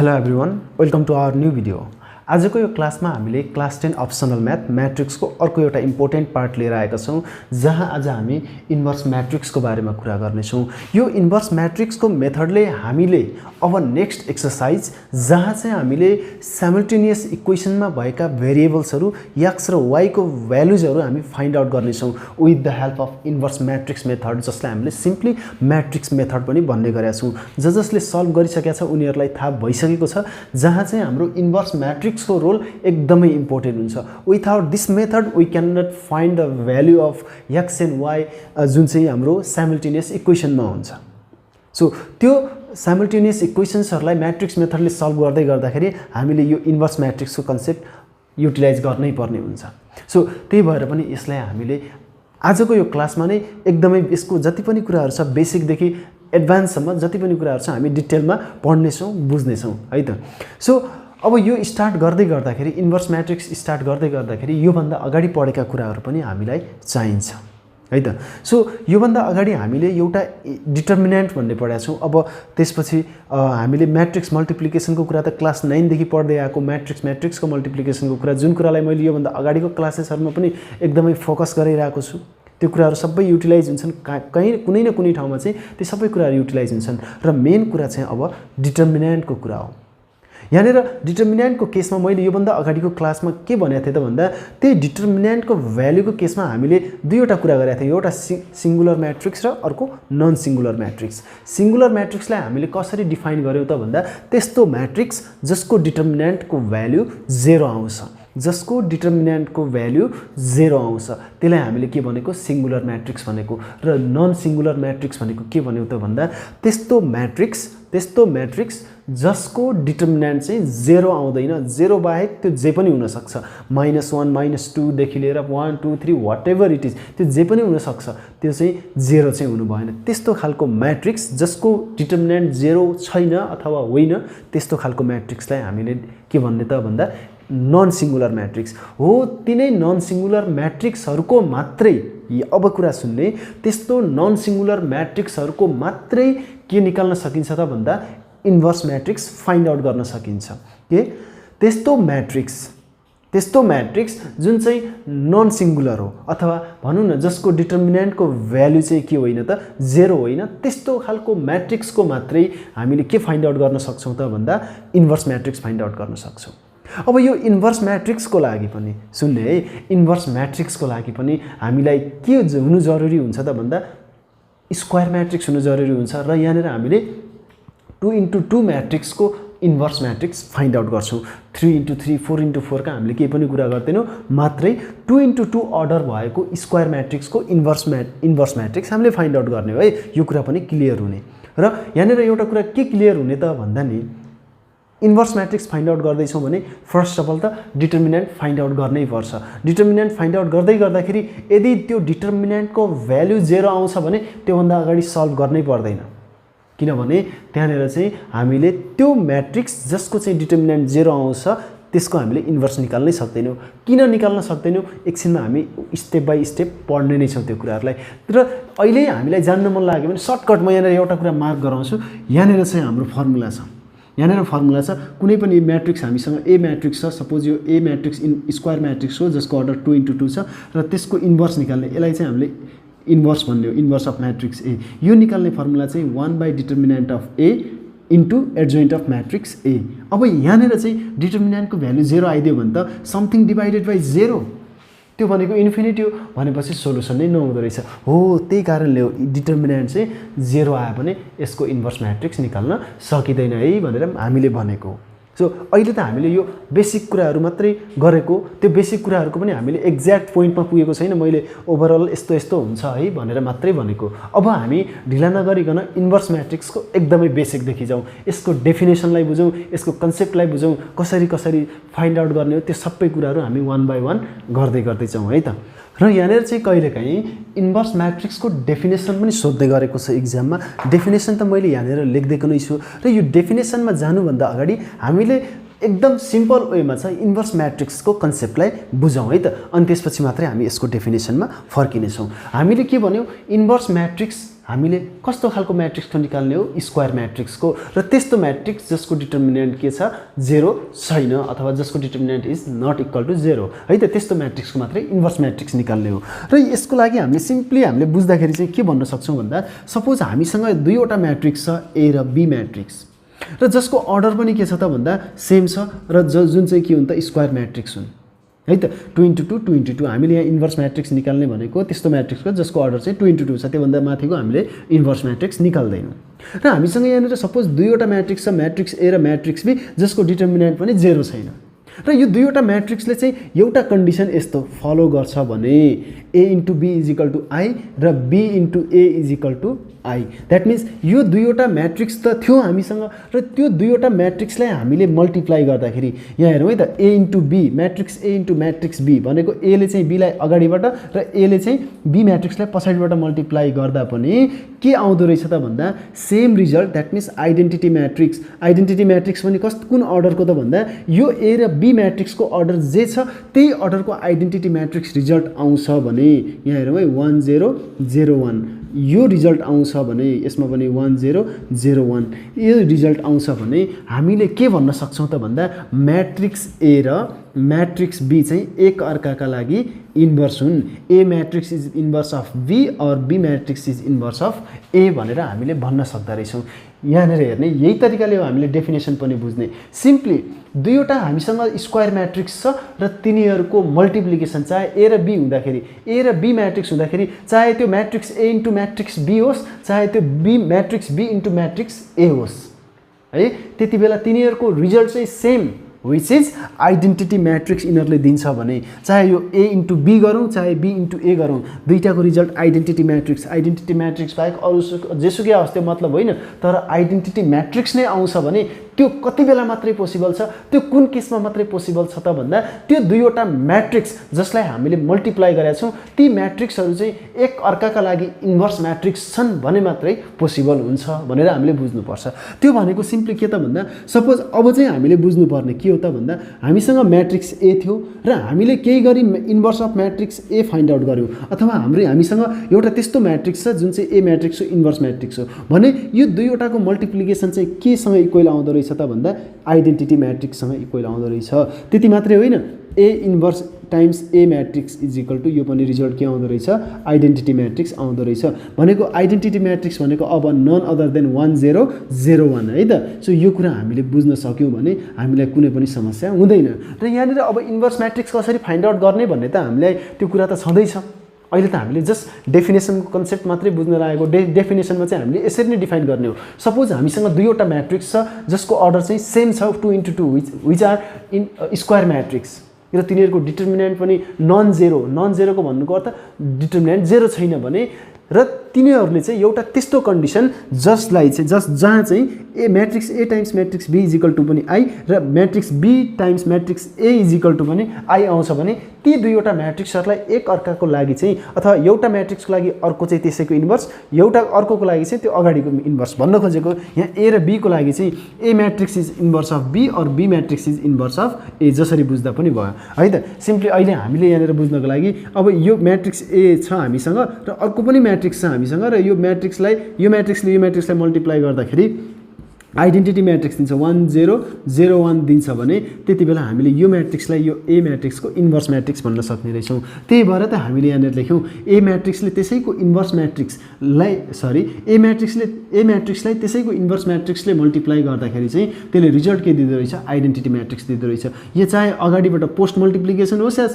Hello everyone, welcome to our new video. आजको यो क्लासमा हामीले क्लास 10 अप्सनल म्याथ म्याट्रिक्सको अर्को एउटा इम्पोर्टेन्ट पार्ट लिएर आएका छौं जहाँ आज हामी इन्भर्स म्याट्रिक्सको बारेमा कुरा गर्ने छौं। यो इन्भर्स म्याट्रिक्सको मेथडले हामीले अब नेक्स्ट एक्सरसाइज जहाँ चाहिँ हामीले साइमल्टेनियस इक्वेसनमा भएका भेरिएबल्सहरु x र y को भ्यालुजहरु हामी फाइन्ड आउट गर्ने छौं with the help of inverse matrix method, जसलाई हामीले सिम्पली म्याट्रिक्स मेथड पनि भन्ने गरेका छौं। जसले सल्भ गरिसकेका छ उनीहरुलाई थाहा भइसकेको छ, जहाँ चाहिँ हाम्रो इन्भर्स म्याट्रिक्स को रोल एकदमै इम्पोर्टेन्ट हुन्छ। Without this method we can not find the value of x and y जुन चाहिँ हाम्रो साइमल्टेनियस इक्वेसनमा हुन्छ। सो त्यो साइमल्टेनियस इक्वेसन्सहरुलाई म्याट्रिक्स मेथडले सल्भ गर्दै गर्दाखेरि हामीले यो इन्भर्स म्याट्रिक्सको कन्सेप्ट युटिलाइज गर्नै पर्ने हुन्छ। सो त्यही भएर पनि यसलाई हामीले आजको यो क्लासमा नै एकदमै यसको जति पनि कुराहरु छ बेसिक देखि एडभान्स सम्म जति पनि कुराहरु छ हामी डिटेलमा पढ्ने छौं, बुझ्ने छौं है त। सो अब यो स्टार्ट गर्दै गर्दाखेरि इन्भर्स म्याट्रिक्स स्टार्ट गर्दै गर्दाखेरि यो भन्दा अगाडि पढेका कुराहरु पनि हामीलाई चाहिन्छ है त। सो यो भन्दा अगाडि हामीले एउटा डिटर्मिनेन्ट भन्ने पढाएको छौं। अब त्यसपछि हामीले म्याट्रिक्स मल्टिप्लिकेसनको कुरा त क्लास 9 देखि पढ्दै आएको म्याट्रिक्सको मल्टिप्लिकेसनको कुरा, जुन कुरालाई मैले यो भन्दा अगाडिको क्लासेसहरुमा पनि एकदमै फोकस गरिरहेको छु, त्यो कुराहरु सबै युटिलाइज हुन्छन्। कहीं कुनै न कुनै ठाउँमा चाहिँ ती सबै कुराहरु युटिलाइज हुन्छन् र मेन कुरा चाहिँ अब डिटर्मिनेन्टको कुरा हो। यहाँनिर डिटर्मिनेन्टको केसमा मैले यो भन्दा अगाडिको क्लासमा के भनेको थिएँ त भन्दा त्यही डिटर्मिनेन्टको भ्यालुको केसमा हामीले दुईवटा कुरा गरेका थियौं, एउटा सिंगुलर म्याट्रिक्स र अर्को नन सिंगुलर म्याट्रिक्स। सिंगुलर म्याट्रिक्सलाई हामीले कसरी डिफाइन गर्यौं त भन्दा त्यस्तो म्याट्रिक्स जसको डिटर्मिनेन्टको भ्यालु 0 आउँछ, जसको डिटर्मिनेन्टको भ्यालु 0 आउँछ त्यसलाई हामीले के भनेको सिंगुलर म्याट्रिक्स भनेको। र नन सिंगुलर म्याट्रिक्स भनेको के भन्यौ त भन्दा त्यस्तो म्याट्रिक्स जसको डिटर्मिनेन्ट चाहिँ 0 आउँदैन, 0 बाहेक त्यो जे पनि हुन सक्छ, -1 -2 देखि लिएर 1 2 3 व्हाटएभर इट इज, त्यो जे पनि हुन सक्छ, त्यो चाहिँ 0 चाहिँ हुनु भएन। त्यस्तो खालको म्याट्रिक्स जसको डिटर्मिनेन्ट 0 छैन अथवा होइन, त्यस्तो खालको म्याट्रिक्सलाई हामीले के भन्ने त भन्दा नन सिंगुलर म्याट्रिक्स हो। तिनै नन सिंगुलर म्याट्रिक्सहरुको मात्रै अब कुरा सुन्ने, त्यस्तो नन सिंगुलर म्याट्रिक्सहरुको मात्रै के निकाल्न सकिन्छ त भन्दा इन्भर्स म्याट्रिक्स फाइन्ड आउट गर्न सकिन्छ। के त्यस्तो म्याट्रिक्स जुन चाहिँ नन सिंगुलर हो अथवा भनौं न जसको डिटर्मिनेन्टको भ्यालु चाहिँ के होइन त 0 होइन, त्यस्तो खालको म्याट्रिक्सको मात्रै हामीले के फाइन्ड आउट गर्न सक्छौं त भन्दा इन्भर्स म्याट्रिक्स फाइन्ड आउट गर्न सक्छौं। अब यो इन्भर्स म्याट्रिक्सको लागि पनि सुन्ने है, इन्भर्स म्याट्रिक्सको लागि पनि हामीलाई के हुनु जरुरी हुन्छ त भन्दा स्क्वायर म्याट्रिक्स हुनु जरुरी हुन्छ। र यहाँनिर हामीले 2x2 म्याट्रिक्सको इन्भर्स म्याट्रिक्स फाइन्ड आउट गर्छौं। 3x3 4x4 का हामीले केही पनि कुरा गर्दैनौं, मात्रै 2x2 अर्डर भएको स्क्वायर म्याट्रिक्सको इन्भर्स म्याट्रिक्स हामीले फाइन्ड आउट गर्ने हो है। यो कुरा पनि क्लियर हुने। र यहाँनिर एउटा कुरा के क्लियर हुने त भन्दा नि इन्भर्स म्याट्रिक्स फाइन्ड आउट गर्दैछौं भने फर्स्ट अफ अल त डिटर्मिनेन्ट फाइन्ड आउट गर्नै पर्छ। डिटर्मिनेन्ट फाइन्ड आउट गर्दै गर्दाखेरि यदि त्यो डिटर्मिनेन्टको भ्यालु 0 आउँछ भने त्यो भन्दा अगाडि सल्भ गर्नै पर्दैन, किनभने त्यहाँनिर चाहिँ हामीले त्यो म्याट्रिक्स जसको चाहिँ डिटर्मिनेन्ट 0 आउँछ त्यसको हामीले इन्भर्स निकाल्नै सक्दैनौं। किन निकाल्न सक्दैनौं एकछिनमा हामी स्टेप बाइ स्टेप पढ्ने नै छौं त्यो कुराहरुलाई। र अहिले हामीलाई जान्न मन लाग्यो भने सर्टकट म यहाँनिर एउटा कुरा मार्क गराउँछु। यहाँनिर चाहिँ हाम्रो फर्मुला छ, यहाँनिर फर्मुला छ। कुनै पनि म्याट्रिक्स हामीसँग ए म्याट्रिक्स छ, सपोज यो ए म्याट्रिक्स स्क्वायर म्याट्रिक्स हो जसको अर्डर 2x2 छ र त्यसको इन्भर्स निकाल्ने, यसलाई चाहिँ हामीले इन्भर्स भन्ने हो, इन्भर्स अफ म्याट्रिक्स ए। यो निकाल्ने फर्मुला चाहिँ one by determinant of A into adjoint of matrix A. अब यहाँनिर चाहिँ डिटर्मिनेन्टको भ्यालु 0 आइदियो भने त समथिङ डिभाइडेड बाइ 0, त्यो भनेको इन्फिनिटी हो भनेपछि सोलुसन नै नहुँदो रहेछ हो। त्यही कारणले हो डिटर्मिनेन्ट चाहिँ 0 आयो भने यसको इन्भर्स म्याट्रिक्स निकाल्न सकिदैन है भनेर हामीले भनेको। सो अहिले त हामीले यो बेसिक कुराहरु मात्रै गरेको, त्यो बेसिक कुराहरुको पनि हामीले एक्ज्याक्ट पोइन्टमा पुगेको छैन। मैले ओभरअल यस्तो हुन्छ है भनेर मात्रै भनेको। अब हामी ढिला नगरिकन इन्भर्स म्याट्रिक्सको एकदमै बेसिक देखि जाउँ, यसको डेफिनेसनलाई बुझौँ, यसको कन्सेप्टलाई बुझौँ, कसरी फाइन्ड आउट गर्ने हो, त्यो सबै कुराहरु हामी 1 बाइ 1 गर्दै जाउँ है त। र यहाँनिर चाहिँ कहिलेकाहीँ इन्भर्स म्याट्रिक्सको डेफिनेसन पनि सोध्दै गरेको छ एक्जाममा। डेफिनेसन त मैले यहाँनिर लेख्दैको नै छु र यो डेफिनेसनमा जानुभन्दा अगाडि हामीले एकदम सिम्पल वेमा चाहिँ इन्भर्स म्याट्रिक्सको कन्सेप्टलाई बुझौँ है त। अनि त्यसपछि मात्रै हामी यसको डेफिनेसनमा फर्किनेछौँ। हामीले के भन्यौ, इन्भर्स म्याट्रिक्स हामीले कस्तो खालको म्याट्रिक्सको निकाल्ने हो स्क्वायर म्याट्रिक्सको र त्यस्तो म्याट्रिक्स जसको डिटर्मिनेन्ट के छ 0 छैन अथवा जसको determinant is not equal to 0 है त त्यस्तो म्याट्रिक्सको मात्रै इन्भर्स म्याट्रिक्स निकाल्ने हो र यसको लागि हामीले सिम्पली हामीले बुझ्दाखेरि चाहिँ के भन्न सक्छौँ भन्दा सपोज हामीसँग दुईवटा म्याट्रिक्स छ ए र बी म्याट्रिक्स र जसको अर्डर पनि के छ त भन्दा सेम छ र जुन चाहिँ के हुन् त स्क्वायर म्याट्रिक्स हुन् है त 2 into 2 2 into 2 हामीले यहाँ इन्भर्स म्याट्रिक्स निकाल्ने भनेको त्यस्तो म्याट्रिक्सको जसको अर्डर चाहिँ 2 into 2 छ त्योभन्दा माथिको हामीले इन्भर्स म्याट्रिक्स निकाल्दैनौँ र हामीसँग यहाँनिर सपोज दुईवटा म्याट्रिक्स छ म्याट्रिक्स ए र म्याट्रिक्स बी जसको डिटर्मिनेन्ट पनि 0 छैन र यो दुईवटा म्याट्रिक्सले चाहिँ एउटा कन्डिसन यस्तो फलो गर्छ भने a into b is equal to I र b into a is equal to I that means यो दुईवटा म्याट्रिक्स त थियो हामीसँग र त्यो दुईवटा म्याट्रिक्सलाई हामीले मल्टिप्लाई गर्दाखेरि यहाँ हेरौँ है त a into b matrix a into matrix b भनेको a ले चाहिँ b लाई अगाडिबाट र a ले चाहिँ b म्याट्रिक्सलाई पछाडिबाट मल्टिप्लाई गर्दा पनि के आउँदो रहेछ त भन्दा same result that means identity matrix पनि कुन अर्डरको त भन्दा यो a र b म्याट्रिक्सको अर्डर जे छ त्यही अर्डरको आइडेन्टिटी म्याट्रिक्स रिजल्ट आउँछ भने यहाँ हेरौँ है 1 0 0 1 यो रिजल्ट आउँछ भने यसमा पनि 1 0 0 1 यो रिजल्ट आउँछ भने हामीले के भन्न सक्छौँ त भन्दा म्याट्रिक्स ए र म्याट्रिक्स बी चाहिँ एक अर्काका लागि इन्भर्स हुन् A matrix is inverse of B और B matrix is inverse of A भनेर हामीले भन्न सक्दा रहेछौँ यहाँनिर हेर्ने यही तरिकाले हो हामीले डेफिनेसन पनि बुझ्ने सिम्पली दुईवटा हामीसँग स्क्वायर म्याट्रिक्स छ र तिनीहरूको मल्टिप्लिकेसन चाहे ए र बी हुँदाखेरि ए र बी म्याट्रिक्स हुँदाखेरि चाहे त्यो matrix A into matrix B होस् चाहे त्यो B matrix B into matrix A होस् है त्यति बेला तिनीहरूको रिजल्ट चाहिँ same which is identity matrix यिनीहरूले दिन्छ भने चाहे यो ए इन्टु बी गरौँ चाहे बी इन्टु ए गरौँ दुईटाको रिजल्ट आइडेन्टिटी म्याट्रिक्स बाहेक अरू जेसुकै होस् त्यो मतलब होइन तर आइडेन्टिटी म्याट्रिक्स नै आउँछ भने त्यो कति बेला मात्रै पोसिबल छ त्यो कुन केसमा मात्रै पोसिबल छ त भन्दा त्यो दुईवटा म्याट्रिक्स जसलाई हामीले मल्टिप्लाई गरेका छौँ ती म्याट्रिक्सहरू चाहिँ एक अर्काका लागि इन्भर्स म्याट्रिक्स छन् भने मात्रै पोसिबल हुन्छ भनेर हामीले बुझ्नुपर्छ त्यो भनेको सिम्पली के त भन्दा सपोज अब चाहिँ हामीले बुझ्नुपर्ने के हो त भन्दा हामीसँग म्याट्रिक्स ए थियो र हामीले केही गरी inverse of matrix A find out गर्यौँ अथवा हामीसँग एउटा त्यस्तो म्याट्रिक्स छ जुन चाहिँ ए म्याट्रिक्स हो इन्भर्स म्याट्रिक्स हो भने यो दुईवटाको मल्टिप्लिकेसन चाहिँ केसँग इक्वल आउँदो रहेछ त भन्दा आइडेन्टिटी म्याट्रिक्ससँग इक्वल आउँदो रहेछ त्यति मात्रै होइन A inverse times A matrix is equal to यो पनि रिजल्ट के आउँदो रहेछ आइडेन्टिटी म्याट्रिक्स आउँदो रहेछ भनेको आइडेन्टिटी म्याट्रिक्स भनेको अब नन अदर देन 1 0 0 1 है त सो यो कुरा हामीले बुझ्न सक्यौँ भने हामीलाई कुनै पनि समस्या हुँदैन र यहाँनिर अब इन्भर्स म्याट्रिक्स कसरी फाइन्ड आउट गर्ने भन्ने त हामीलाई त्यो कुरा त छँदैछ अहिले त हामीले जस्ट डेफिनेसनको कन्सेप्ट मात्रै बुझ्न लागेको डेफिनेसनमा चाहिँ हामीले यसरी नै डिफाइन गर्ने हो सपोज हामीसँग दुईवटा म्याट्रिक्स छ जसको अर्डर चाहिँ सेम छ 2 into 2 which are in square matrix र तिनीहरूको डिटर्मिनेन्ट पनि नन जेरोको भन्नुको अर्थ डिटर्मिनेन्ट 0 छैन भने र तिनीहरूले चाहिँ एउटा त्यस्तो कन्डिसन जसलाई चाहिँ जहाँ चाहिँ A matrix A times matrix B is equal to पनि आई र matrix B times matrix A is equal to पनि आई आउँछ भने ती दुईवटा म्याट्रिक्सहरूलाई एक अर्काको लागि चाहिँ अथवा एउटा म्याट्रिक्सको लागि अर्को चाहिँ त्यसैको इन्भर्स एउटा अर्कोको लागि चाहिँ त्यो अगाडिको इन्भर्स भन्न खोजेको यहाँ ए र बी को लागि चाहिँ A matrix is inverse of B और B matrix is inverse of A जसरी बुझ्दा पनि भयो है त सिम्पली अहिले हामीले यहाँनिर बुझ्नको लागि अब यो म्याट्रिक्स ए छ हामीसँग र अर्को पनि म्याट्रिक्स छ हामीसँग र यो म्याट्रिक्सलाई मल्टिप्लाई गर्दाखेरि आइडेन्टिटी म्याट्रिक्स दिन्छ 1 0 0 1 दिन्छ भने त्यति बेला हामीले यो म्याट्रिक्सलाई यो ए म्याट्रिक्सको इन्भर्स म्याट्रिक्स भन्न सक्ने रहेछौँ त्यही भएर त हामीले यहाँनिर लेख्यौँ ए म्याट्रिक्सले त्यसैको इन्भर्स म्याट्रिक्सलाई ए म्याट्रिक्सलाई त्यसैको इन्भर्स म्याट्रिक्सले मल्टिप्लाई गर्दाखेरि चाहिँ त्यसले रिजल्ट के दिँदो रहेछ आइडेन्टिटी म्याट्रिक्स दिँदो रहेछ यो चाहे अगाडिबाट पोस्ट मल्टिप्लिकेसन होस् या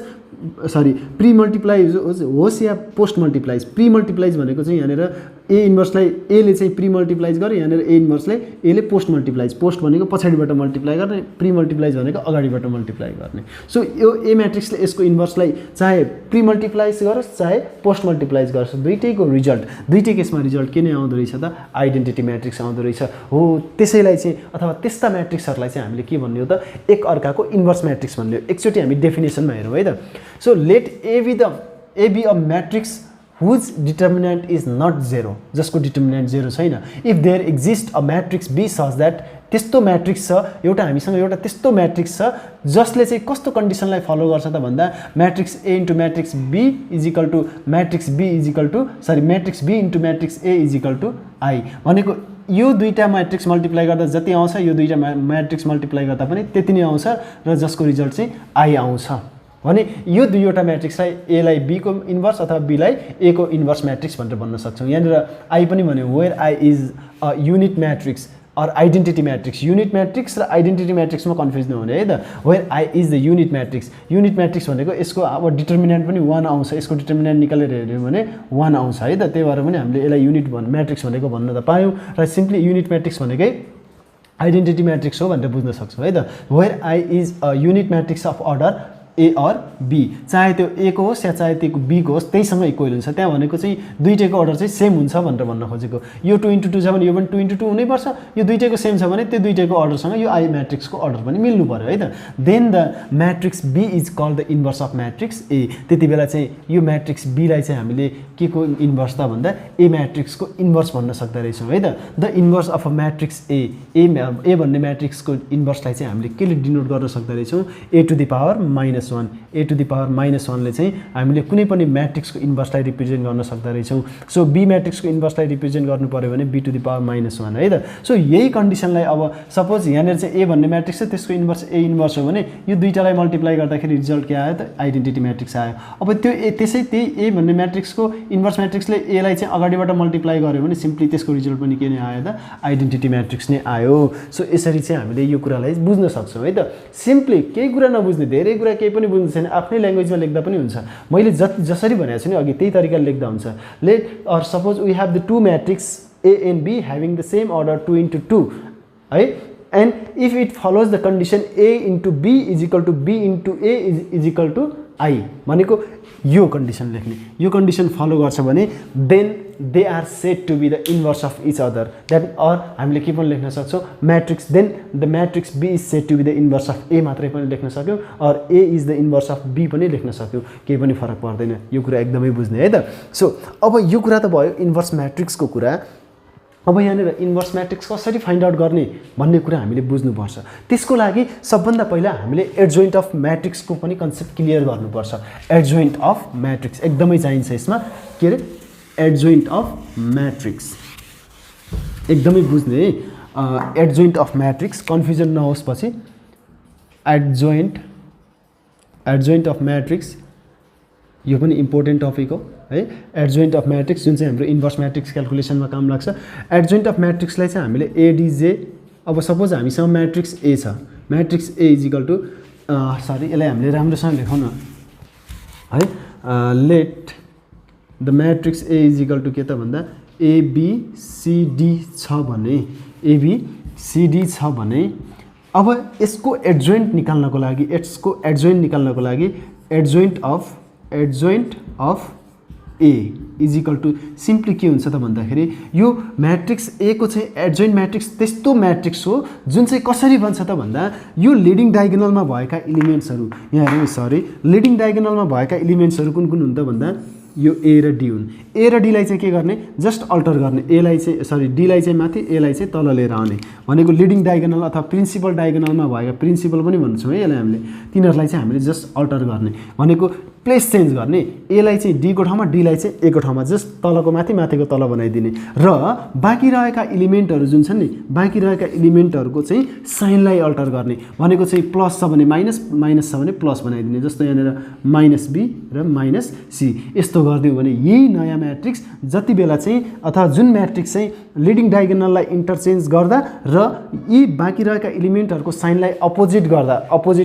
प्री मल्टिप्लाई होस् या पोस्ट मल्टिप्लाइज प्री मल्टिप्लाइज भनेको चाहिँ यहाँनिर ए इन्भर्सलाई एले चाहिँ प्री मल्टिप्लाइज गर्यो यहाँनिर ए इन्भर्सलाई एले पोस्ट मल्टिप्लाइज पोस्ट भनेको पछाडिबाट मल्टिप्लाई गर्ने प्री मल्टिप्लाइज भनेको अगाडिबाट मल्टिप्लाई गर्ने सो यो ए म्याट्रिक्सले यसको इन्भर्सलाई चाहे प्री मल्टिप्लाइज गरोस् चाहे पोस्ट मल्टिप्लाइज गरोस् दुईटैको रिजल्ट दुईटै केसमा रिजल्ट के नै आउँदो रहेछ त आइडेन्टिटी म्याट्रिक्स आउँदो रहेछ हो त्यसैलाई चाहिँ अथवा त्यस्ता म्याट्रिक्सहरूलाई चाहिँ हामीले के भन्ने हो त एक अर्काको इन्भर्स म्याट्रिक्स भन्ने हो एकचोटि हामी डेफिनेसनमा हेरौँ है त so let A be a matrix whose determinant is not 0, जसको determinant 0 छैन. If there exists a matrix B such that त्यस्तो म्याट्रिक्स छ एउटा हामीसँग एउटा त्यस्तो म्याट्रिक्स छ जसले चाहिँ कस्तो कन्डिसनलाई फलो गर्छ त भन्दा matrix A into matrix B is equal to matrix B is equal to matrix B into matrix A is equal to I भनेको यो दुईटा म्याट्रिक्स मल्टिप्लाई गर्दा जति आउँछ यो दुईटा म्याट्रिक्स मल्टिप्लाई गर्दा पनि त्यति नै आउँछ र जसको रिजल्ट चाहिँ I आउँछ भने यो दुईवटा म्याट्रिक्सलाई A लाई B को इन्भर्स अथवा B लाई A को इन्भर्स म्याट्रिक्स भनेर भन्न सक्छौँ यहाँनिर I पनि भन्यो where I is a unit matrix or identity matrix unit matrix र identity matrix मा कन्फ्युज नहुने है त where I is the unit matrix भनेको यसको अब डिटर्मिनेन्ट पनि 1 आउँछ यसको डिटर्मिनेन्ट निकालेर हेर्यो भने 1 आउँछ है त त्यही भएर पनि हामीले यसलाई युनिट म्याट्रिक्स भनेको भन्न त पायौं र सिम्पली युनिट म्याट्रिक्स भनेकै आइडेन्टिटी म्याट्रिक्स हो भनेर बुझ्न सक्छौं है त where I is a unit matrix of order A or B चाहे त्यो A को होस् या चाहे त्यो B को होस् त्यहीसँग इक्वल हुन्छ त्यहाँ भनेको चाहिँ दुईटैको अर्डर चाहिँ सेम हुन्छ भनेर भन्न खोजेको यो 2 * 2 छ भने यो पनि 2 * 2 हुनै पर्छ यो दुईटैको सेम छ भने त्यो दुईटैको अर्डरसँग यो I म्याट्रिक्सको अर्डर पनि मिल्नु पर्यो है त then the matrix B is called the inverse of matrix A त्यतिबेला चाहिँ यो म्याट्रिक्स B लाई चाहिँ हामीले के को इन्भर्स त भन्दा A म्याट्रिक्सको इन्भर्स भन्न सक्दै रहेछौं है त the inverse of a matrix A भन्ने म्याट्रिक्सको इन्भर्सलाई चाहिँ हामीले केले डिनोट गर्न सक्दै रहेछौं A to the power -1 A to the power -1 ले चाहिँ हामीले कुनै पनि म्याट्रिक्सको इन्भर्सलाई रिप्रेजेन्ट गर्न सक्दै रहेछौं सो B म्याट्रिक्सको इन्भर्सलाई रिप्रेजेन्ट गर्नु पर्यो भने B टु द पावर -1 है त सो यही कन्डिसनलाई अब सपोज यहाँनेर चाहिँ A भन्ने म्याट्रिक्स छ त्यसको इन्भर्स A इन्भर्स हो भने यो दुईटालाई मल्टिप्लाई गर्दाखेरि रिजल्ट के आयो त आइडेन्टिटी म्याट्रिक्स आयो अब त्यो त्यसै त्यही A भन्ने म्याट्रिक्सको इन्भर्स म्याट्रिक्सले A लाई चाहिँ अगाडिबाट मल्टिप्लाई गर्यो भने सिम्पली त्यसको रिजल्ट पनि के नै आयो त आइडेन्टिटी म्याट्रिक्स नै आयो सो यसरी चाहिँ हामीले यो कुरालाई बुझ्न सक्छौं है त सिम्पली केही कुरा नबुझ्ने धेरै कुरा केही पनि बुझ्नु छैन आफ्नै ल्याङ्ग्वेजमा लेख्दा पनि हुन्छ मैले जसरी भनेको छु नि अघि त्यही तरिकाले लेख्दा हुन्छ let or suppose we have the two matrix A and B having the same order 2 * 2 है and if it follows the condition A into B is equal to B into A is equal to I भनेको यो condition लेख्ने यो condition follow गर्छ भने then they are said to be the inverse of each other that or हामीले के पनि लेख्न सक्छौं matrix then the matrix B is said to be the inverse of A मात्रै पनि लेख्न सक्यौ or A is the inverse of B पनि लेख्न सक्यौ केही पनि फरक पर्दैन यो कुरा एकदमै बुझ्ने है त सो अब यो कुरा त भयो इन्भर्स म्याट्रिक्सको कुरा अब यहाँनिर इन्भर्स म्याट्रिक्स कसरी फाइन्ड आउट गर्ने भन्ने कुरा हामीले बुझ्नुपर्छ त्यसको लागि सबभन्दा पहिला हामीले एडजोइन्ट अफ म्याट्रिक्सको पनि कन्सेप्ट क्लियर गर्नुपर्छ एडजोइन्ट अफ म्याट्रिक्स एकदमै चाहिन्छ यसमा के रे एडजोइन्ट अफ म्याट्रिक्स एकदमै बुझ्ने है एडजोइन्ट अफ म्याट्रिक्स कन्फ्युजन नहोस् पछि एडजोइन्ट अफ म्याट्रिक्स यो पनि इम्पोर्टेन्ट टपिक हो है एडजोइन्ट अफ म्याट्रिक्स जुन चाहिँ हाम्रो इन्भर्स म्याट्रिक्स क्याल्कुलेसनमा काम लाग्छ एडजोइन्ट अफ म्याट्रिक्सलाई चाहिँ हामीले एडिजे अब सपोज हामीसँग म्याट्रिक्स A छ matrix A is equal to sorry यसलाई हामीले राम्रोसँग लेखौँ न है let the matrix A is equal to के त भन्दा ABCD छ भने ABCD छ भने अब यसको एडजोइन्ट निकाल्नको लागि adjoint of A is equal to simply के हुन्छ त भन्दाखेरि यो म्याट्रिक्स A को चाहिँ एडजोइन्ट म्याट्रिक्स त्यस्तो म्याट्रिक्स हो जुन चाहिँ कसरी बन्छ त भन्दा यो लिडिङ डायगोनलमा भएका एलिमेन्ट्सहरु यहाँ हेर्नु सरी लिडिङ डायगोनलमा भएका एलिमेन्ट्सहरु कुन कुन हुन् त भन्दा यो A र D हुन् A र D लाई चाहिँ के गर्ने जस्ट अल्टर गर्ने A लाई चाहिँ सरी D लाई चाहिँ माथि A लाई चाहिँ तल लिएर आउने भनेको लिडिङ डायगोनल अथवा प्रिन्सिपल डायगोनलमा भएका प्रिन्सिपल पनि भन्छौँ है यसलाई हामीले तिनीहरुलाई चाहिँ हामीले जस्ट अल्टर गर्ने भनेको प्लेस चेन्ज गर्ने A लाई चाहिँ D को ठाउँमा D लाई चाहिँ A को ठाउँमा जस्ट तलको माथि माथिको तल बनाइदिने र बाँकी रहेका एलिमेन्टहरु जुन छन् नि बाँकी रहेका एलिमेन्टहरुको चाहिँ साइनलाई अल्टर गर्ने भनेको चाहिँ प्लस छ भने माइनस माइनस छ भने प्लस बनाइदिने जस्तो यहाँनेर -b र -c यस्तो गर्दियौ भने यही नयाँ म्याट्रिक्स जति बेला चाहिँ अथवा जुन म्याट्रिक्स चाहिँ लिडिङ डायगोनललाई इन्टरचेन्ज गर्दा र यी बाँकी रहेका एलिमेन्टहरुको साइनलाई अपोजिट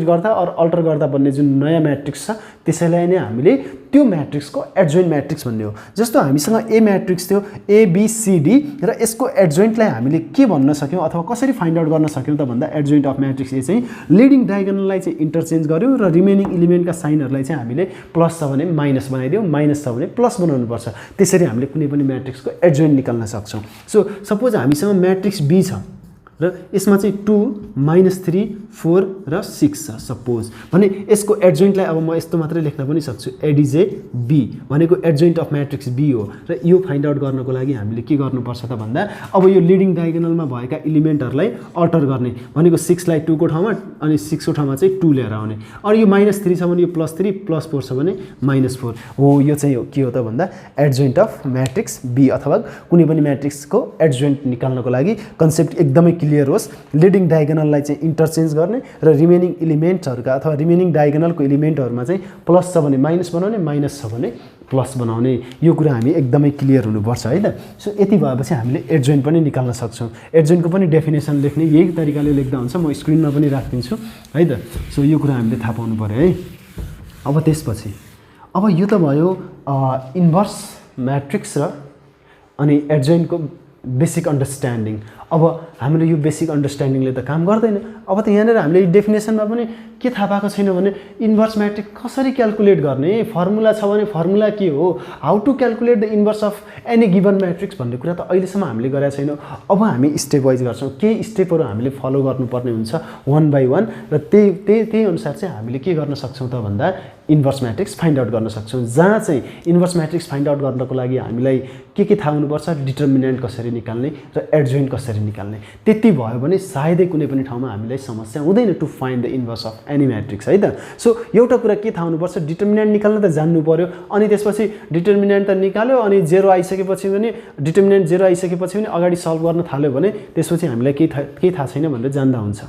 गर्दा अर अल्टर गर्दा बन्ने जुन नयाँ म्याट्रिक्स छ त्यसैलाई नै हामीले त्यो म्याट्रिक्सको एडजोइन्ट म्याट्रिक्स भन्ने हो जस्तो हामीसँग A म्याट्रिक्स थियो ABCD र यसको एडजोइन्टलाई हामीले के भन्न सक्यौं अथवा कसरी फाइन्ड आउट गर्न सक्यौं त भन्दा एडजोइन्ट अफ म्याट्रिक्स A चाहिँ लिडिङ डायगोनललाई चाहिँ इन्टरचेन्ज गर्यौं र रिमेनिङ एलिमेन्टका साइनहरुलाई चाहिँ हामीले प्लस छ भने माइनस बनाइदियौं माइनस छ भने प्लस बनाउनु पर्छ त्यसरी हामीले कुनै पनि म्याट्रिक्सको एडजोइन्ट निकाल्न सक्छौं सो सपोज हामीसँग म्याट्रिक्स B छ र यसमा चाहिँ 2 -3 4 र 6 छ सपोज भने यसको एडजोइन्टलाई अब म यस्तो मात्रै लेख्न पनि सक्छु एडिजे बी भनेको एडजोइन्ट अफ म्याट्रिक्स बी हो र यो फाइन्ड आउट गर्नको लागि हामीले के गर्नुपर्छ त भन्दा अब यो लिडिङ डायगोनलमा भएका इलिमेन्टहरूलाई अल्टर गर्ने भनेको 6 लाई 2 को ठाउँमा अनि 6 को ठाउँमा चाहिँ 2 लिएर आउने अनि यो -3 छ भने यो +3 +4 छ भने -4 हो यो चाहिँ के हो त भन्दा एडजोइन्ट अफ म्याट्रिक्स बी अथवा कुनै पनि म्याट्रिक्सको एडजोइन्ट निकाल्नको लागि कन्सेप्ट एकदमै क्लियर होस् लिडिङ डायगोनललाई चाहिँ इन्टरचेन्ज गर्ने र रिमेनिङ इलिमेन्ट्सहरुका अथवा रिमेनिङ डायगोनलको इलिमेन्टहरुमा चाहिँ प्लस छ भने माइनस बनाउने माइनस छ भने प्लस बनाउने यो कुरा हामी एकदमै क्लियर हुनुपर्छ है त सो यति भएपछि हामीले एडजोइन्ट पनि निकाल्न सक्छौं एडजोइन्टको पनि डेफिनेसन लेख्ने यही तरिकाले लेख्दा हुन्छ म स्क्रिनमा पनि राख्दिन्छु है त सो यो कुरा हामीले थाहा पाउनु पर्यो है अब त्यसपछि अब यो त भयो इन्भर्स म्याट्रिक्स र अनि एडजोइन्टको बेसिक अन्डरस्ट्यान्डिङ अब हामीले यो बेसिक अन्डरस्ट्यान्डिङले त काम गर्दैन अब त यहाँनिर हामीले डेफिनेसनमा पनि के थाहा पाएको छैन भने इन्भर्स म्याट्रिक्स कसरी क्याल्कुलेट गर्ने फर्मुला छ भने फर्मुला के हो how to calculate the inverse of any given matrix भन्ने कुरा त अहिलेसम्म हामीले गरेका छैनौँ अब हामी स्टेप वाइज गर्छौँ केही स्टेपहरू हामीले फलो गर्नुपर्ने हुन्छ 1 बाइ 1 र त्यही अनुसार चाहिँ हामीले के गर्न सक्छौँ त भन्दा इन्भर्स म्याट्रिक्स फाइन्ड आउट गर्न सक्छौँ जहाँ चाहिँ इन्भर्स म्याट्रिक्स फाइन्ड आउट गर्नको लागि हामीलाई के थाहा हुनुपर्छ डिटर्मिनेन्ट कसरी निकाल्ने र एडजोइन्ट कसरी निकाल्ने त्यति भयो भने सायदै कुनै पनि ठाउँमा हामीलाई समस्या हुँदैन to find the inverse of any matrix है त सो एउटा कुरा के थाहा हुनुपर्छ डिटर्मिनेन्ट निकाल्न त जान्नु पर्यो अनि त्यसपछि डिटर्मिनेन्ट त निकाल्यो अनि 0 आइसकेपछि पनि डिटर्मिनेन्ट 0 आइसकेपछि पनि अगाडि सल्भ गर्न थाल्यो भने त्यसपछि हामीलाई केही थाहा छैन भनेर जान्दा हुन्छ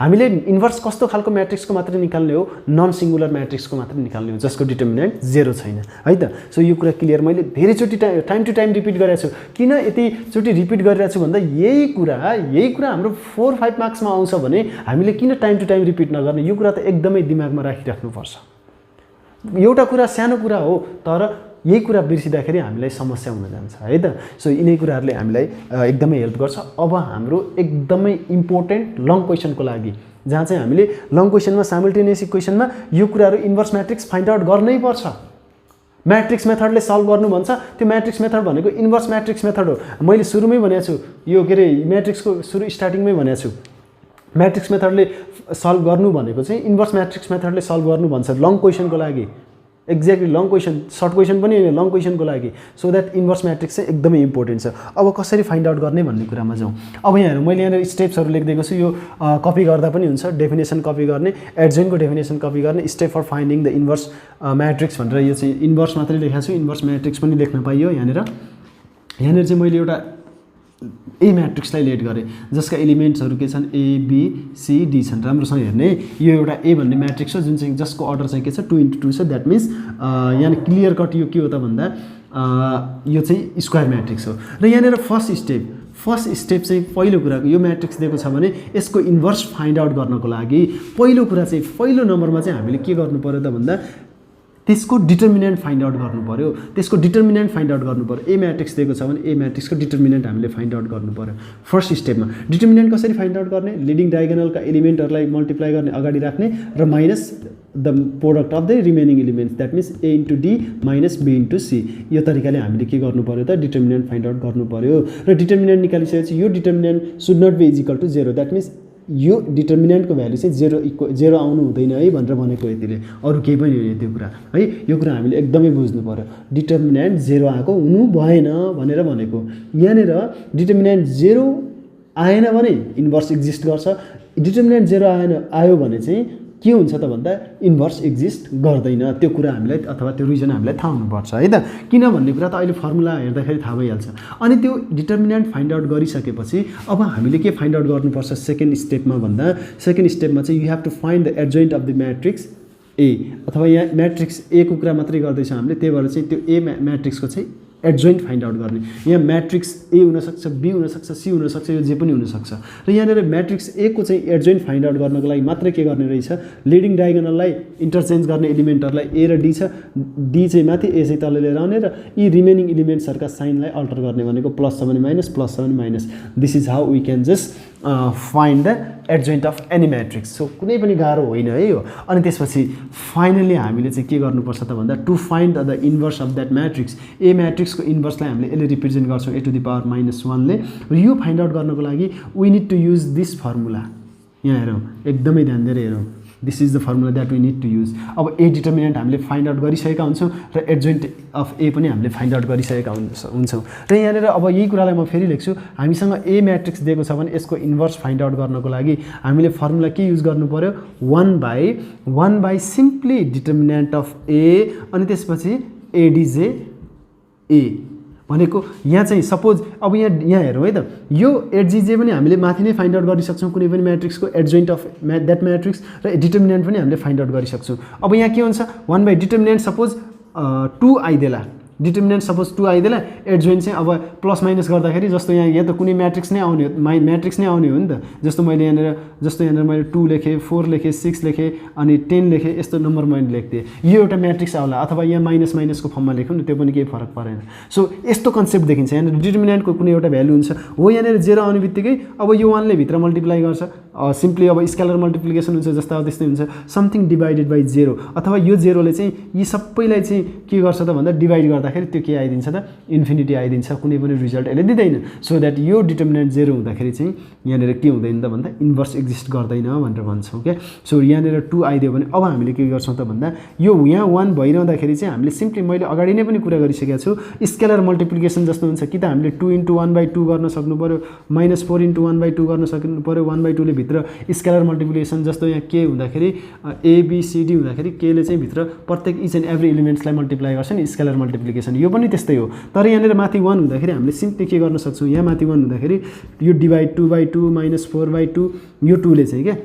हामीले इन्भर्स कस्तो खालको म्याट्रिक्सको मात्र निकाल्ने हो नन सिंगुलर म्याट्रिक्सको मात्र निकाल्ने हो जसको डिटर्मिनेन्ट 0 छैन है त सो यो कुरा क्लियर मैले धेरैचोटि टाइम टु टाइम रिपिट गरेको छु किन यति चोटि रिपिट गरिरहेको छु भन्दा यही कुरा हाम्रो 4-5 मार्क्समा आउँछ भने हामीले किन टाइम टु टाइम रिपिट नगर्ने यो कुरा त एकदमै दिमागमा राखिराख्नुपर्छ एउटा कुरा सानो कुरा हो तर यही कुरा बिर्सिदाखेरि हामीलाई समस्या हुन जान्छ है त सो यिनै कुराहरूले हामीलाई एकदमै हेल्प गर्छ अब हाम्रो एकदमै इम्पोर्टेन्ट लङ क्वेसनको लागि जहाँ चाहिँ हामीले लङ क्वेसनमा साइमल्टेनियस इक्वेसनमा यो कुराहरू इन्भर्स म्याट्रिक्स फाइन्ड आउट गर्नै पर्छ म्याट्रिक्स मेथडले सल्भ गर्नु भन्छ त्यो म्याट्रिक्स मेथड भनेको इन्भर्स म्याट्रिक्स मेथड हो मैले सुरुमै भनेको छु यो के रे म्याट्रिक्सको सुरु स्टार्टिङमै भनेको छु म्याट्रिक्स मेथडले सल्भ गर्नु भनेको चाहिँ इन्भर्स म्याट्रिक्स मेथडले सल्भ गर्नु भन्छ लङ क्वेसनको लागि exactly long question short question पनि लङ क्वेसनको लागि सो द्याट इन्भर्स म्याट्रिक्स चाहिँ एकदमै इम्पोर्टेन्ट छ अब कसरी फाइन्ड आउट गर्ने भन्ने कुरामा जाउँ अब यहाँ मैले यहाँनिर स्टेप्सहरू लेखिदिएको छु यो कपी गर्दा पनि हुन्छ डेफिनेसन कपी गर्ने एडजोइन्टको डेफिनेसन कपी गर्ने step for finding the inverse matrix भनेर यो चाहिँ इन्भर्स मात्रै लेखेको छु इन्भर्स म्याट्रिक्स पनि लेख्न पाइयो यहाँनिर चाहिँ मैले एउटा ए म्याट्रिक्सलाई लेट गरेँ जसका एलिमेन्ट्सहरू के छन् ए बी सी डी छन् राम्रोसँग हेर्ने यो एउटा ए भन्ने म्याट्रिक्स हो जुन चाहिँ जसको अर्डर चाहिँ के छ 2 × 2 छ द्याट मिन्स यहाँ क्लियर कट यो के हो त भन्दा यो चाहिँ स्क्वायर म्याट्रिक्स हो र यहाँनिर फर्स्ट स्टेप चाहिँ पहिलो कुराको यो म्याट्रिक्स दिएको छ भने यसको इन्भर्स फाइन्ड आउट गर्नको लागि पहिलो कुरा चाहिँ पहिलो नम्बरमा चाहिँ हामीले के गर्नु पर्यो त भन्दा त्यसको डिटर्मिनेन्ट फाइन्ड आउट गर्नु पर्यो ए म्याट्रिक्स दिएको छ भने ए म्याट्रिक्सको डिटर्मिनेन्ट हामीले फाइन्ड आउट गर्नु पर्यो फर्स्ट स्टेपमा डिटर्मिनेन्ट कसरी फाइन्ड आउट गर्ने लिडिङ डायगोनलका एलिमेन्टहरूलाई मल्टिप्लाई गर्ने अगाडि राख्ने र minus the product of the remaining elements that means A × D minus B × C यो तरिकाले हामीले के गर्नु पर्यो त डिटर्मिनेन्ट फाइन्ड आउट गर्नु पर्यो र डिटर्मिनेन्ट निकालिसकेपछि यो determinant should not be equal to 0 that means यो डिटर्मिनेन्टको भ्यालु चाहिँ 0 आउनु हुँदैन है भनेर भनेको यतिले अरू केही पनि होइन त्यो कुरा है यो कुरा हामीले एकदमै बुझ्नु पर्यो डिटर्मिनेन्ट 0 आएको हुनु भएन भनेर भनेको यहाँनिर डिटर्मिनेन्ट 0 आएन भने इन्भर्स एक्जिस्ट गर्छ डिटर्मिनेन्ट 0 आयो भने चाहिँ के हुन्छ त भन्दा इन्भर्स एक्जिस्ट गर्दैन त्यो कुरा हामीलाई अथवा त्यो रिजन हामीलाई थाहा हुनुपर्छ है त किन भन्ने कुरा त अहिले फर्मुला हेर्दाखेरि थाहा भइहाल्छ अनि त्यो डिटर्मिनेन्ट फाइन्ड आउट गरिसकेपछि अब हामीले के फाइन्ड आउट गर्नुपर्छ सेकेन्ड स्टेपमा भन्दा सेकेन्ड स्टेपमा चाहिँ you have to find the adjoint of the matrix A अथवा यहाँ म्याट्रिक्स ए को कुरा मात्रै गर्दैछौँ हामीले त्यही भएर चाहिँ त्यो ए म्याट्रिक्सको चाहिँ एडजोइन्ट फाइन्ड आउट गर्ने यहाँ म्याट्रिक्स ए हुनसक्छ बी हुनसक्छ सी हुनसक्छ यो जे पनि हुनसक्छ र यहाँनिर म्याट्रिक्स ए को चाहिँ एडजोइन्ट फाइन्ड आउट गर्नको लागि मात्रै के गर्ने रहेछ लिडिङ डायगोनललाई इन्टरचेन्ज गर्ने एलिमेन्टहरूलाई ए र डी छ डी चाहिँ माथि ए चाहिँ तल लिएर आउने र यी रिमेनिङ एलिमेन्ट्सहरूका साइनलाई अल्टर गर्ने भनेको प्लस छ भने माइनस प्लस छ भने minus this is how we can just find the adjoint of any matrix so कुनै पनि गाह्रो होइन है यो अनि त्यसपछि फाइनली हामीले चाहिँ के गर्नुपर्छ त भन्दा to find the inverse of that matrix A म्याट्रिक्सको इन्भर्सलाई हामीले यसले रिप्रेजेन्ट गर्छौँ a⁻⁻1 ले र यो फाइन्ड आउट गर्नको लागि we need to use this formula यहाँ हेरौँ एकदमै ध्यान दिएर हेरौँ this is the formula that we need to use अब ए डिटर्मिनेन्ट हामीले फाइन्ड आउट गरिसकेका हुन्छौँ र एडजोइन्ट अफ ए पनि हामीले फाइन्ड आउट गरिसकेका हुन्छौँ र यहाँनिर अब यही कुरालाई म फेरि लेख्छु हामीसँग ए म्याट्रिक्स दिएको छ भने यसको इन्भर्स फाइन्ड आउट गर्नको लागि हामीले फर्मुला के युज गर्नु पर्यो 1 बाई सिम्पली डिटर्मिनेन्ट अफ ए अनि त्यसपछि एडिजे ए भनेको यहाँ चाहिँ सपोज अब यहाँ हेरौँ है त यो एडजिजे पनि हामीले माथि नै फाइन्ड आउट गरिसक्छौँ कुनै पनि म्याट्रिक्सको एडजोइन्ट अफ द्याट म्याट्रिक्स र डिटर्मिनेन्ट पनि हामीले फाइन्ड आउट गरिसक्छौँ अब यहाँ के हुन्छ 1 बाई डिटर्मिनेन्ट सपोज 2 आइदेला डिटर्मिनेन्ट सपोज 2 आइदेला एडजोइन्ट चाहिँ अब प्लस माइनस गर्दाखेरि जस्तो यहाँ त कुनै म्याट्रिक्स नै आउने हो म्याट्रिक्स नै आउने हो नि त जस्तो यहाँनिर मैले 2 लेखेँ 4 लेखेँ 6 लेखेँ अनि 10 लेखेँ यस्तो नम्बर मैले लेख्थेँ यो एउटा म्याट्रिक्स आउला अथवा यहाँ माइनसको फर्ममा लेखौँ न त्यो पनि केही फरक परेन सो यस्तो कन्सेप्ट देखिन्छ यहाँनिर डिटर्मिनेन्टको कुनै एउटा भ्यालु हुन्छ हो यहाँनिर 0 आउने बित्तिकै अब यो 1 ले भित्र मल्टिप्लाई गर्छ सिम्पली अब स्केलर मल्टिप्लिकेसन हुन्छ जस्तो अब त्यस्तै हुन्छ समथिङ डिभाइडेड बाई 0 अथवा यो 0 ले चाहिँ यी सबैलाई चाहिँ के गर्छ त भन्दा डिभाइड गर्दाखेरि त्यो के आइदिन्छ त इन्फिनिटी आइदिन्छ कुनै पनि रिजल्ट यसले दिँदैन सो द्याट यो डिटर्मिनेन्ट 0 हुँदाखेरि चाहिँ यहाँनिर के हुँदैन त भन्दा इन्भर्स एक्जिस्ट गर्दैन भनेर भन्छौँ क्या सो यहाँनिर 2 आइदियो भने अब हामीले के गर्छौँ त भन्दा यो यहाँ 1 भइरहँदाखेरि चाहिँ हामीले सिम्पली मैले अगाडि नै पनि कुरा गरिसकेको छु स्केलर मल्टिप्लिकेसन जस्तो हुन्छ कि त हामीले 2 × 1/2 गर्न सक्नु पर्यो -4 × 1/2 गर्न सक्नु पर्यो 1/2 ले भित्र स्केलर मल्टिप्लिकेसन जस्तो यहाँ के हुँदाखेरि एबीसीडी हुँदाखेरि के ले चाहिँ भित्र प्रत्येक इच एन्ड एभ्री एलिमेन्ट्सलाई मल्टिप्लाई गर्छ नि स्केलर मल्टिप्लिकेसन यो पनि त्यस्तै हो तर यहाँनिर माथि 1 हुँदाखेरि हामीले सिम्पली के गर्न सक्छौँ यहाँ माथि 1 हुँदाखेरि यो डिभाइड 2/2 -4/2 यो 2 ले चाहिँ क्या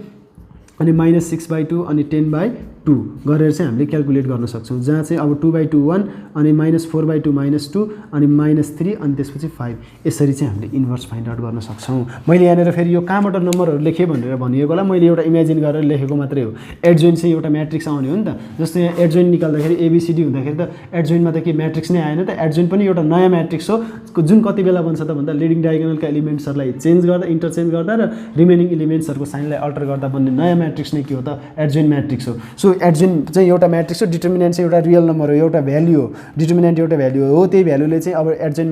अनि -6/2 अनि 10/2 गरेर चाहिँ हामीले क्याल्कुलेट गर्न सक्छौँ जहाँ चाहिँ अब 2/2 1 अनि -4/2 -2 अनि -3 अनि त्यसपछि 5 यसरी चाहिँ हामीले इन्भर्स फाइन्ड आउट गर्न सक्छौँ मैले यहाँनिर फेरि यो कहाँबाट नम्बरहरू लेखेँ भनेर भनिएकोलाई मैले एउटा इमेजिन गरेर लेखेको मात्रै हो एडजोइन्ट चाहिँ एउटा म्याट्रिक्स आउने हो नि त जस्तो यहाँ एडजोइन्ट निकाल्दाखेरि एबीसीडी हुँदाखेरि त एडजोइन्टमा त के म्याट्रिक्स नै आएन त एडजोइन्ट पनि एउटा नयाँ म्याट्रिक्स हो जुन कति बेला बन्छ त भन्दा लिडिङ डायगोनलका एलिमेन्ट्सहरूलाई चेन्ज गर्दा इन्टरचेन्ज गर्दा र रिमेनिङ एलिमेन्ट्सहरूको साइनलाई अल्टर गर्दा बन्ने नयाँ म्याट्रिक्स नै के हो त एडजोइन्ट म्याट्रिक्स हो सो एडजोइन्ट चाहिँ एउटा म्याट्रिक्स हो डिटर्मिनेन्ट चाहिँ एउटा रियल नम्बर हो एउटा भ्याल्यु हो डिटर्मिनेन्ट एउटा भ्याल्यु हो त्यही भ्याल्युले चाहिँ अब एडजोइन्ट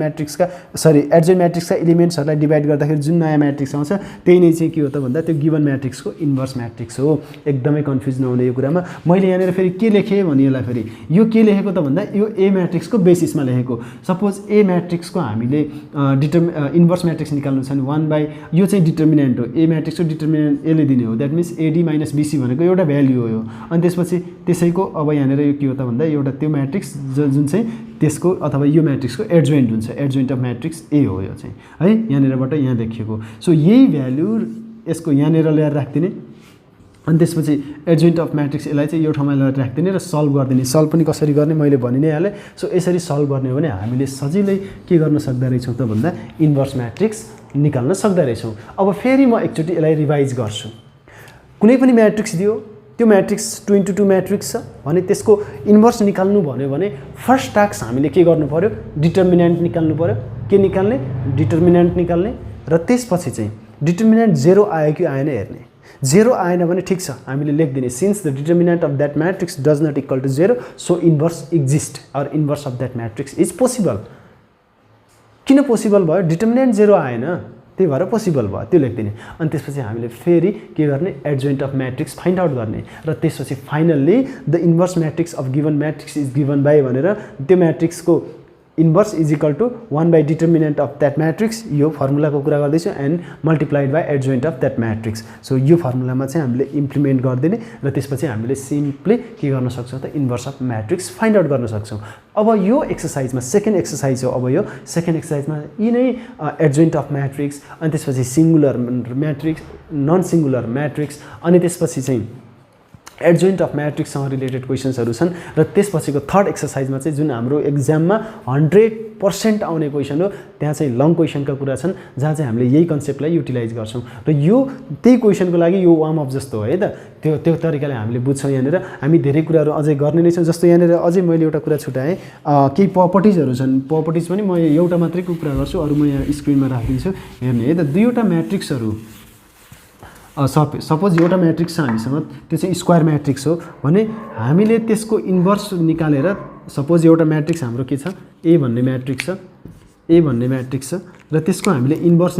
म्याट्रिक्सका एलिमेन्ट्सहरूलाई डिभाइड गर्दाखेरि जुन नयाँ म्याट्रिक्स आउँछ त्यही नै चाहिँ के हो त भन्दा त्यो गिभन म्याट्रिक्सको इन्भर्स म्याट्रिक्स हो एकदमै कन्फ्युज नहुने यो कुरामा मैले यहाँनिर फेरि के लेखेँ भनिएला फेरि यो के लेखेको त भन्दा यो ए म्याट्रिक्सको बेसिसमा लेखेको सपोज ए म्याट्रिक्सको हामीले इन्भर्स म्याट्रिक्स निकाल्नु छ भने 1 यो चाहिँ डिटर्मिनेन्ट हो ए म्याट्रिक्सको डिटर्मिनेन्ट एले दिने हो द्याट मिन्स एडी - बीसी भनेको एउटा भ्याल्यु हो यो अनि त्यसपछि त्यसैको अब यहाँनिर यो के हो त भन्दा एउटा त्यो म्याट्रिक्स जुन चाहिँ त्यसको अथवा यो म्याट्रिक्सको एडजोइन्ट हुन्छ एडजोइन्ट अफ म्याट्रिक्स ए हो यो चाहिँ है यहाँनिरबाट यहाँ देखिएको सो यही भ्याल्यु यसको यहाँनिर ल्याएर राख्दिने अनि त्यसपछि एडजोइन्ट अफ म्याट्रिक्स यसलाई चाहिँ यो ठाउँमा ल्याएर राख्दिने र सल्भ गरिदिने सल्भ पनि कसरी गर्ने मैले भनि नै हालेँ सो यसरी सल्भ गर्ने हो भने हामीले सजिलै के गर्न सक्दा रहेछौँ त भन्दा इन्भर्स म्याट्रिक्स निकाल्न सक्दा रहेछौँ अब फेरि म एकचोटि यसलाई रिभाइज गर्छु कुनै पनि म्याट्रिक्स दियो त्यो म्याट्रिक्स 2 × 2 म्याट्रिक्स छ भने त्यसको इन्भर्स निकाल्नु भन्यो भने फर्स्ट टास्क हामीले के गर्नु पर्यो डिटर्मिनेन्ट निकाल्नु पर्यो के निकाल्ने डिटर्मिनेन्ट निकाल्ने र त्यसपछि चाहिँ डिटर्मिनेन्ट 0 आयो कि आएन हेर्ने 0 आएन भने ठिक छ हामीले लेखिदिने since the determinant of that matrix does not equal to 0 so inverse exist or inverse of that matrix is possible किन पोसिबल भयो डिटर्मिनेन्ट 0 आएन त्यही भएर पोसिबल भयो त्यो लेख्दिने अनि त्यसपछि हामीले फेरि के गर्ने adjoint of matrix find out गर्ने र त्यसपछि finally the inverse matrix of given matrix is given by भनेर त्यो म्याट्रिक्सको inverse is equal to 1 by determinant of that matrix यो फर्मुलाको कुरा गर्दैछु and multiplied by adjoint of that matrix so यो फर्मुलामा चाहिँ हामीले इम्प्लिमेन्ट गरिदिने र त्यसपछि हामीले सिम्पली के गर्न सक्छौँ त inverse of matrix find out गर्न सक्छौँ अब यो एक्सर्साइजमा सेकेन्ड एक्सर्साइज हो अब यो सेकेन्ड एक्सर्साइजमा यी नै एडजोइन्ट अफ म्याट्रिक्स अनि त्यसपछि singular matrix non singular matrix अनि त्यसपछि चाहिँ एडजोइन्ट अफ म्याट्रिक्ससँग रिलेटेड क्वेसन्सहरू छन् र त्यसपछिको थर्ड एक्सर्साइजमा चाहिँ जुन हाम्रो एक्जाममा 100% आउने क्वेसन हो त्यहाँ चाहिँ लङ क्वेसनका कुरा छन् जहाँ चाहिँ हामीले यही कन्सेप्टलाई युटिलाइज गर्छौँ र यो त्यही क्वेसनको लागि यो वार्म अप जस्तो हो है त त्यो तरिकाले हामीले बुझ्छौँ यहाँनिर हामी धेरै कुराहरू अझै गर्ने नै छौँ जस्तो यहाँनिर अझै मैले एउटा कुरा छुटाएँ केही प्रपर्टिजहरू छन् प्रपर्टिज पनि म एउटा मात्रैको कुरा गर्छु अरू म यहाँ स्क्रिनमा राखिदिन्छु हेर्ने है त दुईवटा म्याट्रिक्सहरू सपोज एउटा म्याट्रिक्स छ हामीसँग त्यो चाहिँ स्क्वायर म्याट्रिक्स हो भने हामीले त्यसको इन्भर्स निकालेर सपोज एउटा म्याट्रिक्स हाम्रो के छ ए भन्ने म्याट्रिक्स छ र त्यसको हामीले इन्भर्स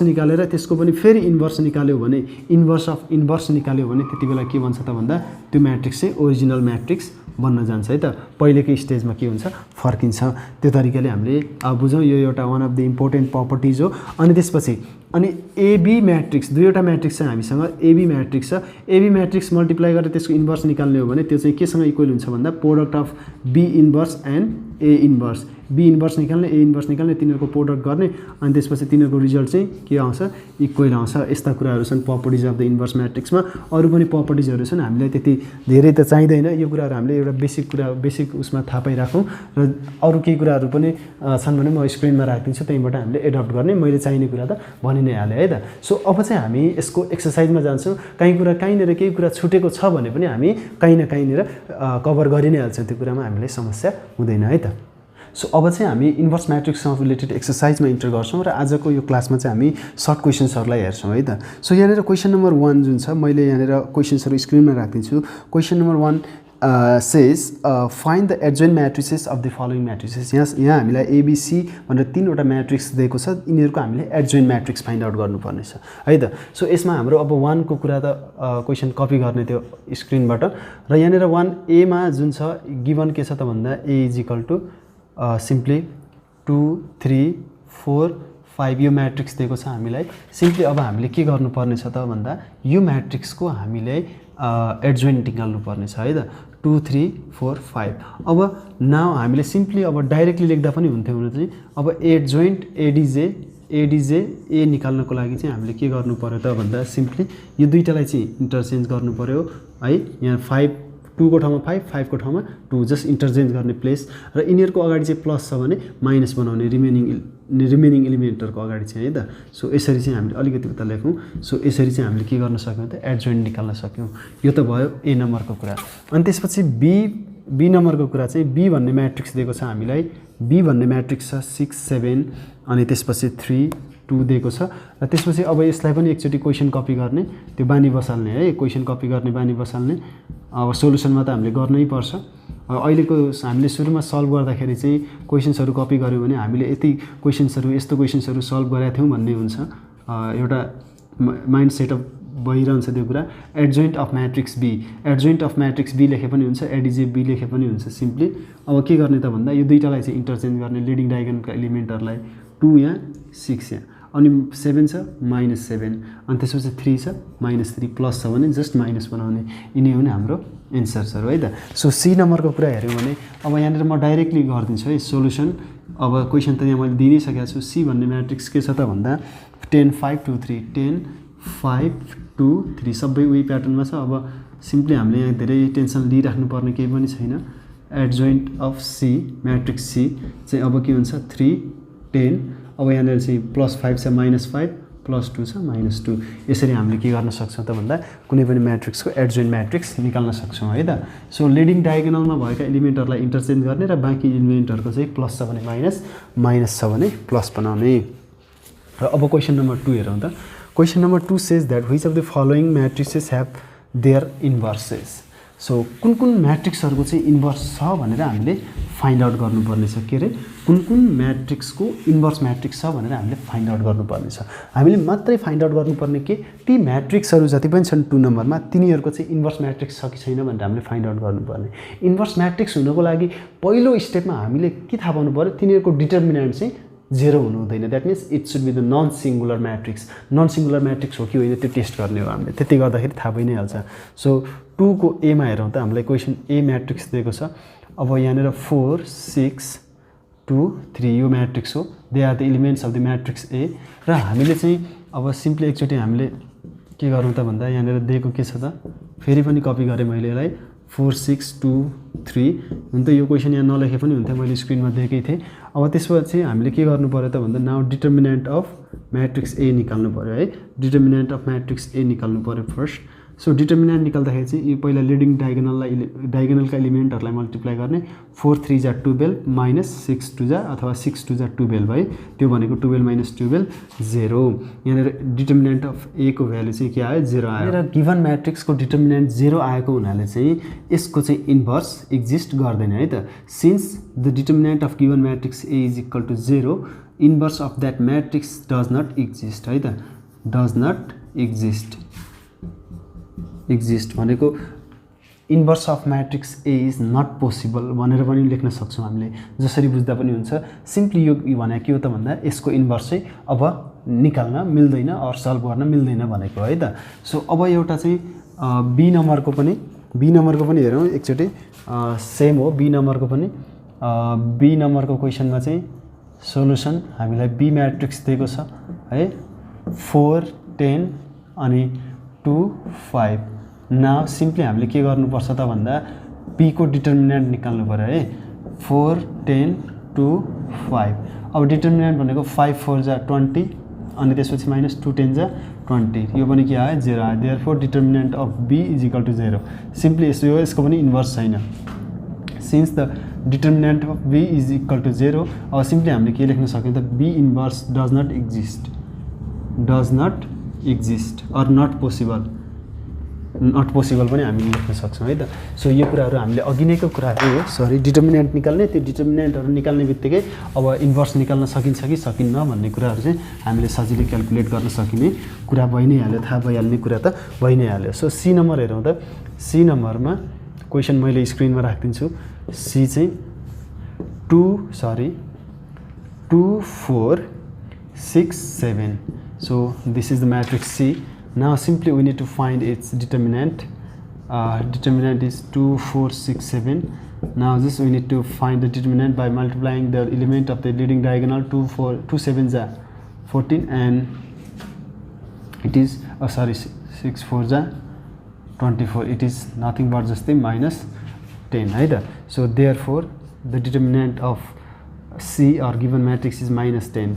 निकालेर त्यसको पनि फेरि इन्भर्स निकाल्यो भने इन्भर्स अफ इन्भर्स निकाल्यो भने त्यतिबेला के भन्छ त भन्दा त्यो म्याट्रिक्स चाहिँ ओरिजिनल म्याट्रिक्स बन्न जान्छ है त। पहिलेकै स्टेजमा के हुन्छ फर्किन्छ। त्यो तरिकाले हामीले बुझौँ यो एउटा one of the important properties हो। अनि त्यसपछि अनि एबी म्याट्रिक्स दुईवटा म्याट्रिक्स छ हामीसँग एबी म्याट्रिक्स छ। एबी म्याट्रिक्स मल्टिप्लाई गरेर त्यसको इन्भर्स निकाल्ने हो भने त्यो चाहिँ केसँग इक्वल हुन्छ भन्दा product of B inverse and A inverse. B inverse निकाल्ने ए इन्भर्स निकाल्ने तिनीहरूको प्रोडक्ट गर्ने अनि त्यसपछि तिनीहरूको रिजल्ट चाहिँ के आउँछ इक्वल आउँछ। यस्ता कुराहरू छन् प्रपर्टिज अफ द इन्भर्स म्याट्रिक्समा। अरू पनि प्रपर्टिजहरू छन् हामीलाई त्यति धेरै त चाहिँदैन। यो कुराहरू हामीले एउटा बेसिक उसमा थाहा पाइराखौँ र अरू केही कुराहरू पनि छन् भने म स्क्रिनमा राखिदिन्छु त्यहीँबाट हामीले एडप्ट गर्ने। मैले चाहिने कुरा त भनि नै हालेँ है त। सो अब चाहिँ हामी यसको एक्सर्साइजमा जान्छौँ। कहीँनिर केही कुरा छुटेको छ भने पनि हामी कहीँनिर कभर गरि नै हाल्छौँ। त्यो कुरामा हामीलाई समस्या हुँदैन है त। सो अब चाहिँ हामी इन्भर्स म्याट्रिक्ससँग रिलेटेड एक्सर्साइजमा इन्टर गर्छौँ र आजको यो क्लासमा चाहिँ हामी सर्ट क्वेसन्सहरूलाई हेर्छौँ है त। सो यहाँनिर क्वेसन नम्बर 1 जुन छ मैले यहाँनिर क्वेसन्सहरू स्क्रिनमा राखिदिन्छु। Question number 1 says find the adjoint matrices of the following matrices। यहाँ हामीलाई एबीसी भनेर तीनवटा म्याट्रिक्स दिएको छ। यिनीहरूको हामीले एडजोइन्ट म्याट्रिक्स फाइन्ड आउट गर्नुपर्ने छ है त। सो यसमा हाम्रो अब 1 को कुरा त क्वेसन कपी गर्ने त्यो स्क्रिनबाट र यहाँनिर 1A मा जुन छ गिभन के छ त भन्दा A is equal to simply 2 3 4 5 यो म्याट्रिक्स दिएको छ हामीलाई। सिम्पली अब हामीले के गर्नुपर्ने छ त भन्दा यो म्याट्रिक्सको हामीले एडजोइन्ट निकाल्नु पर्ने छ है त। 2 3 4 5 अब नाउ हामीले सिम्पली अब डाइरेक्टली लेख्दा पनि हुन्थ्यो भने चाहिँ अब एडजोइन्ट एडिजे ए निकाल्नको लागि चाहिँ हामीले के गर्नु पर्यो त भन्दा सिम्पली यो दुईटालाई चाहिँ इन्टरचेन्ज गर्नु पर्यो है। यहाँ 5 2 को ठाउँमा 5 5 को ठाउँमा 2 जस्ट इन्टरचेन्ज गर्ने प्लेस र यिनीहरूको अगाडि चाहिँ प्लस छ भने माइनस बनाउने रिमेनिङ एलिमेन्टहरूको अगाडि चाहिँ है त। सो यसरी चाहिँ हामीले अलिकति उता लेखौँ। सो यसरी चाहिँ हामीले के गर्न सक्यौँ त एडजोइन्ट निकाल्न सक्यौँ। यो त भयो ए नम्बरको कुरा। अनि त्यसपछि बी नम्बरको कुरा चाहिँ बी भन्ने म्याट्रिक्स दिएको छ हामीलाई। बी भन्ने म्याट्रिक्स छ 6 7 अनि त्यसपछि 3 2 दिएको छ र त्यसपछि अब यसलाई पनि एकचोटि क्वेसन कपी गर्ने त्यो बानी बसाल्ने है। क्वेसन कपी गर्ने बानी बसाल्ने अब सोलुसनमा त हामीले गर्नै पर्छ। अहिलेको हामीले सुरुमा सल्भ गर्दाखेरि चाहिँ क्वेसन्सहरू कपी गऱ्यौँ भने हामीले यस्तो क्वेसन्सहरू सल्भ गरेका थियौँ भन्ने हुन्छ। एउटा माइन्ड सेटअप भइरहन्छ त्यो कुरा। एडजोइन्ट अफ म्याट्रिक्स बी लेखे पनि हुन्छ एडिजे बी लेखे पनि हुन्छ। सिम्पली अब के गर्ने त भन्दा यो दुईटालाई चाहिँ इन्टरचेन्ज गर्ने लिडिङ डायगोनलका एलिमेन्टहरूलाई 2 यहाँ 6 यहाँ अनि 7 छ -7 अनि त्यसपछि 3 छ -3 प्लस छ भने जस्ट माइनस बनाउने। यिनी हुन् हाम्रो एन्सर्सहरू है त। सो सी नम्बरको कुरा हेऱ्यौँ भने अब यहाँनिर म डाइरेक्टली गरिदिन्छु है सोल्युसन। अब क्वेसन त यहाँ मैले दिइ नै सकेको छु। सी भन्ने म्याट्रिक्स के छ त भन्दा 10 5 2 3 10 5 2 3 सबै उही प्याटर्नमा छ। अब सिम्पली हामीले यहाँ धेरै टेन्सन लिइराख्नुपर्ने केही पनि छैन। Adjoint of C matrix C चाहिँ अब के हुन्छ 3 10 अब यहाँनिर चाहिँ +5 छ -5 +2 छ -2। यसरी हामीले के गर्न सक्छौँ त भन्दा कुनै पनि म्याट्रिक्सको एडजोइन्ट म्याट्रिक्स निकाल्न सक्छौँ है त। सो लिडिङ डायगोनलमा भएका एलिमेन्टहरूलाई इन्टरचेन्ज गर्ने र बाँकी एलिमेन्टहरूको चाहिँ प्लस छ भने माइनस छ भने प्लस बनाउने। र अब क्वेसन नम्बर 2 हेरौँ त। Question number 2 says that which of the following matrices have their inverses. So कुन म्याट्रिक्सहरूको चाहिँ इन्भर्स छ भनेर हामीले फाइन्ड आउट गर्नुपर्ने छ। के अरे कुन म्याट्रिक्सको इन्भर्स म्याट्रिक्स छ भनेर हामीले फाइन्ड आउट गर्नुपर्ने छ। हामीले मात्रै फाइन्ड आउट गर्नुपर्ने के ती म्याट्रिक्सहरू जति पनि छन् 2 नम्बरमा तिनीहरूको चाहिँ इन्भर्स म्याट्रिक्स छ कि छैन भनेर हामीले फाइन्ड आउट गर्नुपर्ने। इन्भर्स म्याट्रिक्स हुनको लागि पहिलो स्टेपमा हामीले के थाहा पाउनु पर्यो तिनीहरूको डिटर्मिनेन्ट चाहिँ 0 हुनु हुँदैन। That means it should be the non singular matrix हो कि होइन त्यो टेस्ट गर्ने हो हामीले। त्यति गर्दाखेरि थाहा भइ नै हाल्छ। सो 2 को ए मा हेरौँ त हामीलाई क्वेसन ए म्याट्रिक्स दिएको छ। अब यहाँनिर 4 6 2 3 यो म्याट्रिक्स हो। They are the elements of the matrix A. र हामीले चाहिँ अब सिम्पली एकचोटि हामीले के गरौँ त भन्दा यहाँनिर दिएको के छ त फेरि पनि कपी गरेँ मैले यसलाई 4 6 2 3 हुन त यो क्वेसन यहाँ नलेखे पनि हुन्थ्यो मैले स्क्रिनमा दिएकै थिएँ। अब त्यसपछि हामीले के गर्नु पर्यो त भन्दा नाउ डिटर्मिनेन्ट अफ म्याट्रिक्स ए निकाल्नु पर्यो है। डिटर्मिनेन्ट अफ म्याट्रिक्स ए निकाल्नु पर्यो फर्स्ट। सो डिटर्मिनेन्ट निकाल्दाखेरि चाहिँ यो पहिला लिडिङ डायगोनलका एलिमेन्टहरूलाई मल्टिप्लाई गर्ने 4 3 जा 12 माइनस 6 2 जा अथवा 6 2 जा 12 भयो त्यो भनेको 12 माइनस 12 0 यहाँनिर डिटर्मिनेन्ट अफ ए को भ्यालु चाहिँ के आयो 0 आयो र गिभन म्याट्रिक्सको डिटर्मिनेन्ट 0 आएको हुनाले चाहिँ यसको चाहिँ इन्भर्स एक्जिस्ट गर्दैन है त since the determinant of given matrix A is equal to 0 inverse of that matrix does not exist है त डज नट एक्जिस्ट भनेको inverse of matrix A is not possible भनेर पनि लेख्न सक्छौँ हामीले जसरी बुझ्दा पनि हुन्छ सिम्पली यो भने के हो त भन्दा यसको इन्भर्स चाहिँ अब निकाल्न मिल्दैन अर सल्भ गर्न मिल्दैन भनेको है त सो अब एउटा चाहिँ बी नम्बरको पनि हेरौँ एकचोटि सेम हो बी नम्बरको क्वेसनमा चाहिँ सोलुसन हामीलाई बी म्याट्रिक्स दिएको छ है 4 10 अनि 2 5 नाउ सिम्पली हामीले के गर्नुपर्छ त भन्दा p को डिटर्मिनेन्ट निकाल्नु पर्यो है 4 10 2 5 अब डिटर्मिनेन्ट भनेको 5 4 जा 20 अनि त्यसपछि माइनस 2 10 जा 20 यो पनि के आयो 0 आयो therefore determinant of b is equal to 0 simply यसको पनि इन्भर्स छैन since the determinant of b is equal to 0 अब सिम्पली हामीले के लेख्न सक्यौँ त b inverse does not exist or not possible पनि हामीले लेख्न सक्छौँ है त सो यो कुराहरू हामीले अघि नैको कुराहरू हो सरी डिटर्मिनेन्ट निकाल्ने त्यो डिटर्मिनेन्टहरू निकाल्ने बित्तिकै अब इन्भर्स निकाल्न सकिन्छ कि सकिन्न भन्ने कुराहरू चाहिँ हामीले सजिलै क्याल्कुलेट गर्न सकिने कुरा भइ नै हाल्यो थाहा भइहाल्ने कुरा त भइ नै हाल्यो सो सी नम्बर हेरौँ त सी नम्बरमा क्वेसन मैले स्क्रिनमा राखिदिन्छु सी चाहिँ 2 4 6 7 so this is the matrix C. Now simply we need to find its determinant. Determinant is 2 4 6 7. Now this we need to find the determinant by multiplying the element of the leading diagonal 2 7 जा 14 and it is 6 4 जा 24 it is nothing but just the minus 10 है त so therefore the determinant of C or given matrix is minus 10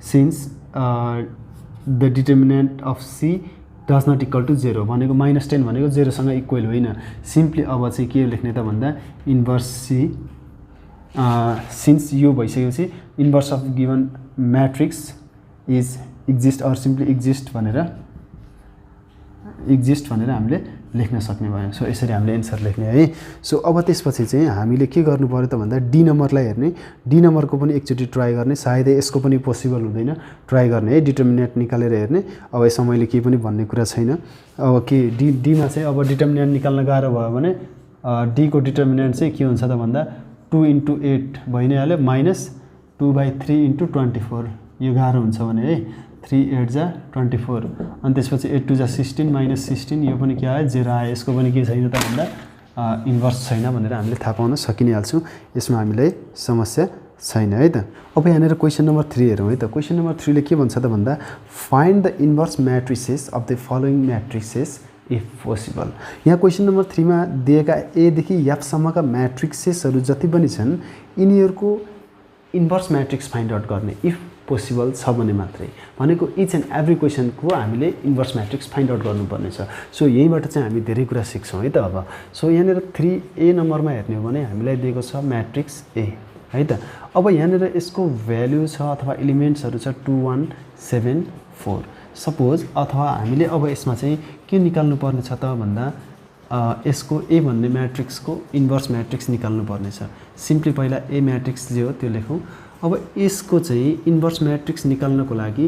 since the determinant of C does not equal to 0 भनेको minus 10 भनेको 0 सँग equal होइन simply अब चाहिँ के लेख्ने त भन्दा इन्भर्स C since यो भइसकेपछि inverse of given matrix is exist or simply exist भनेर हामीले लेख्न सक्ने भयो सो यसरी हामीले एन्सर लेख्ने है सो अब त्यसपछि चाहिँ हामीले के गर्नु पर्यो त भन्दा डी नम्बरलाई हेर्ने डी नम्बरको पनि एकचोटि ट्राई गर्ने सायदै यसको पनि पोसिबल हुँदैन ट्राई गर्ने है डिटर्मिनेन्ट निकालेर हेर्ने अब यसमा मैले केही पनि भन्ने कुरा छैन अब के डीमा चाहिँ अब डिटर्मिनेन्ट निकाल्न गाह्रो भयो भने डी को डिटर्मिनेन्ट चाहिँ के हुन्छ त भन्दा 2 × 8 भइ नै हाल्यो माइनस 2/3 × 24 यो गाह्रो हुन्छ भने है 3 8 जा 24 अनि त्यसपछि 8 2 जा 16 माइनस 16 यो पनि के आयो 0 आयो यसको पनि के छैन त भन्दा इन्भर्स छैन भनेर हामीले थाहा पाउन सकिहाल्छौँ यसमा हामीलाई समस्या छैन है त अब यहाँनिर क्वेसन नम्बर 3 हेरौँ है त क्वेसन नम्बर 3 ले के भन्छ त भन्दा find the inverse matrices of the following matrices if possible यहाँ क्वेसन नम्बर 3 मा दिएका ए देखि एफ सम्मका म्याट्रिसेसहरू जति पनि छन् यिनीहरूको इन्भर्स म्याट्रिक्स फाइन्ड आउट गर्ने इफ पोसिबल छ भने मात्रै भनेको इच एन्ड एभ्री क्वेसनको हामीले इन्भर्स म्याट्रिक्स फाइन्ड आउट गर्नुपर्ने छ सो यहीँबाट चाहिँ हामी धेरै कुरा सिक्छौँ है त अब सो यहाँनिर 3A नम्बरमा हेर्ने हो भने हामीलाई दिएको छ म्याट्रिक्स ए है त अब यहाँनिर यसको भ्यालु छ अथवा एलिमेन्ट्सहरू छ 2 1 7 4 सपोज अथवा हामीले अब यसमा चाहिँ के निकाल्नु पर्ने छ त भन्दा यसको ए भन्ने म्याट्रिक्सको इन्भर्स म्याट्रिक्स निकाल्नु पर्ने छ सिम्पली पहिला ए म्याट्रिक्स जे हो त्यो लेखौँ अब यसको चाहिँ इन्भर्स म्याट्रिक्स निकाल्नको लागि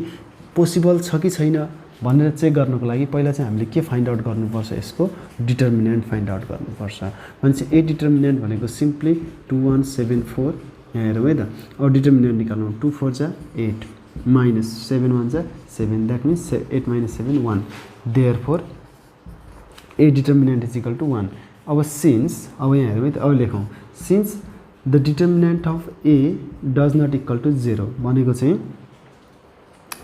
पोसिबल छ कि छैन भनेर चेक गर्नको लागि पहिला चाहिँ हामीले के फाइन्ड आउट गर्नुपर्छ यसको डिटर्मिनेन्ट फाइन्ड आउट गर्नुपर्छ भनेपछि ए डिटर्मिनेन्ट भनेको सिम्पली 2 1 7 4 यहाँ हेरौँ है त अब डिटर्मिनेन्ट निकाल्नु 2 4 जा 8 माइनस 7 1 जा 7 that means 8 minus 7 1 therefore A determinant is equal to 1 अब सिन्स अब यहाँ हेरौँ है त अब लेखौँ since the determinant of A does not equal to 0 भनेको चाहिँ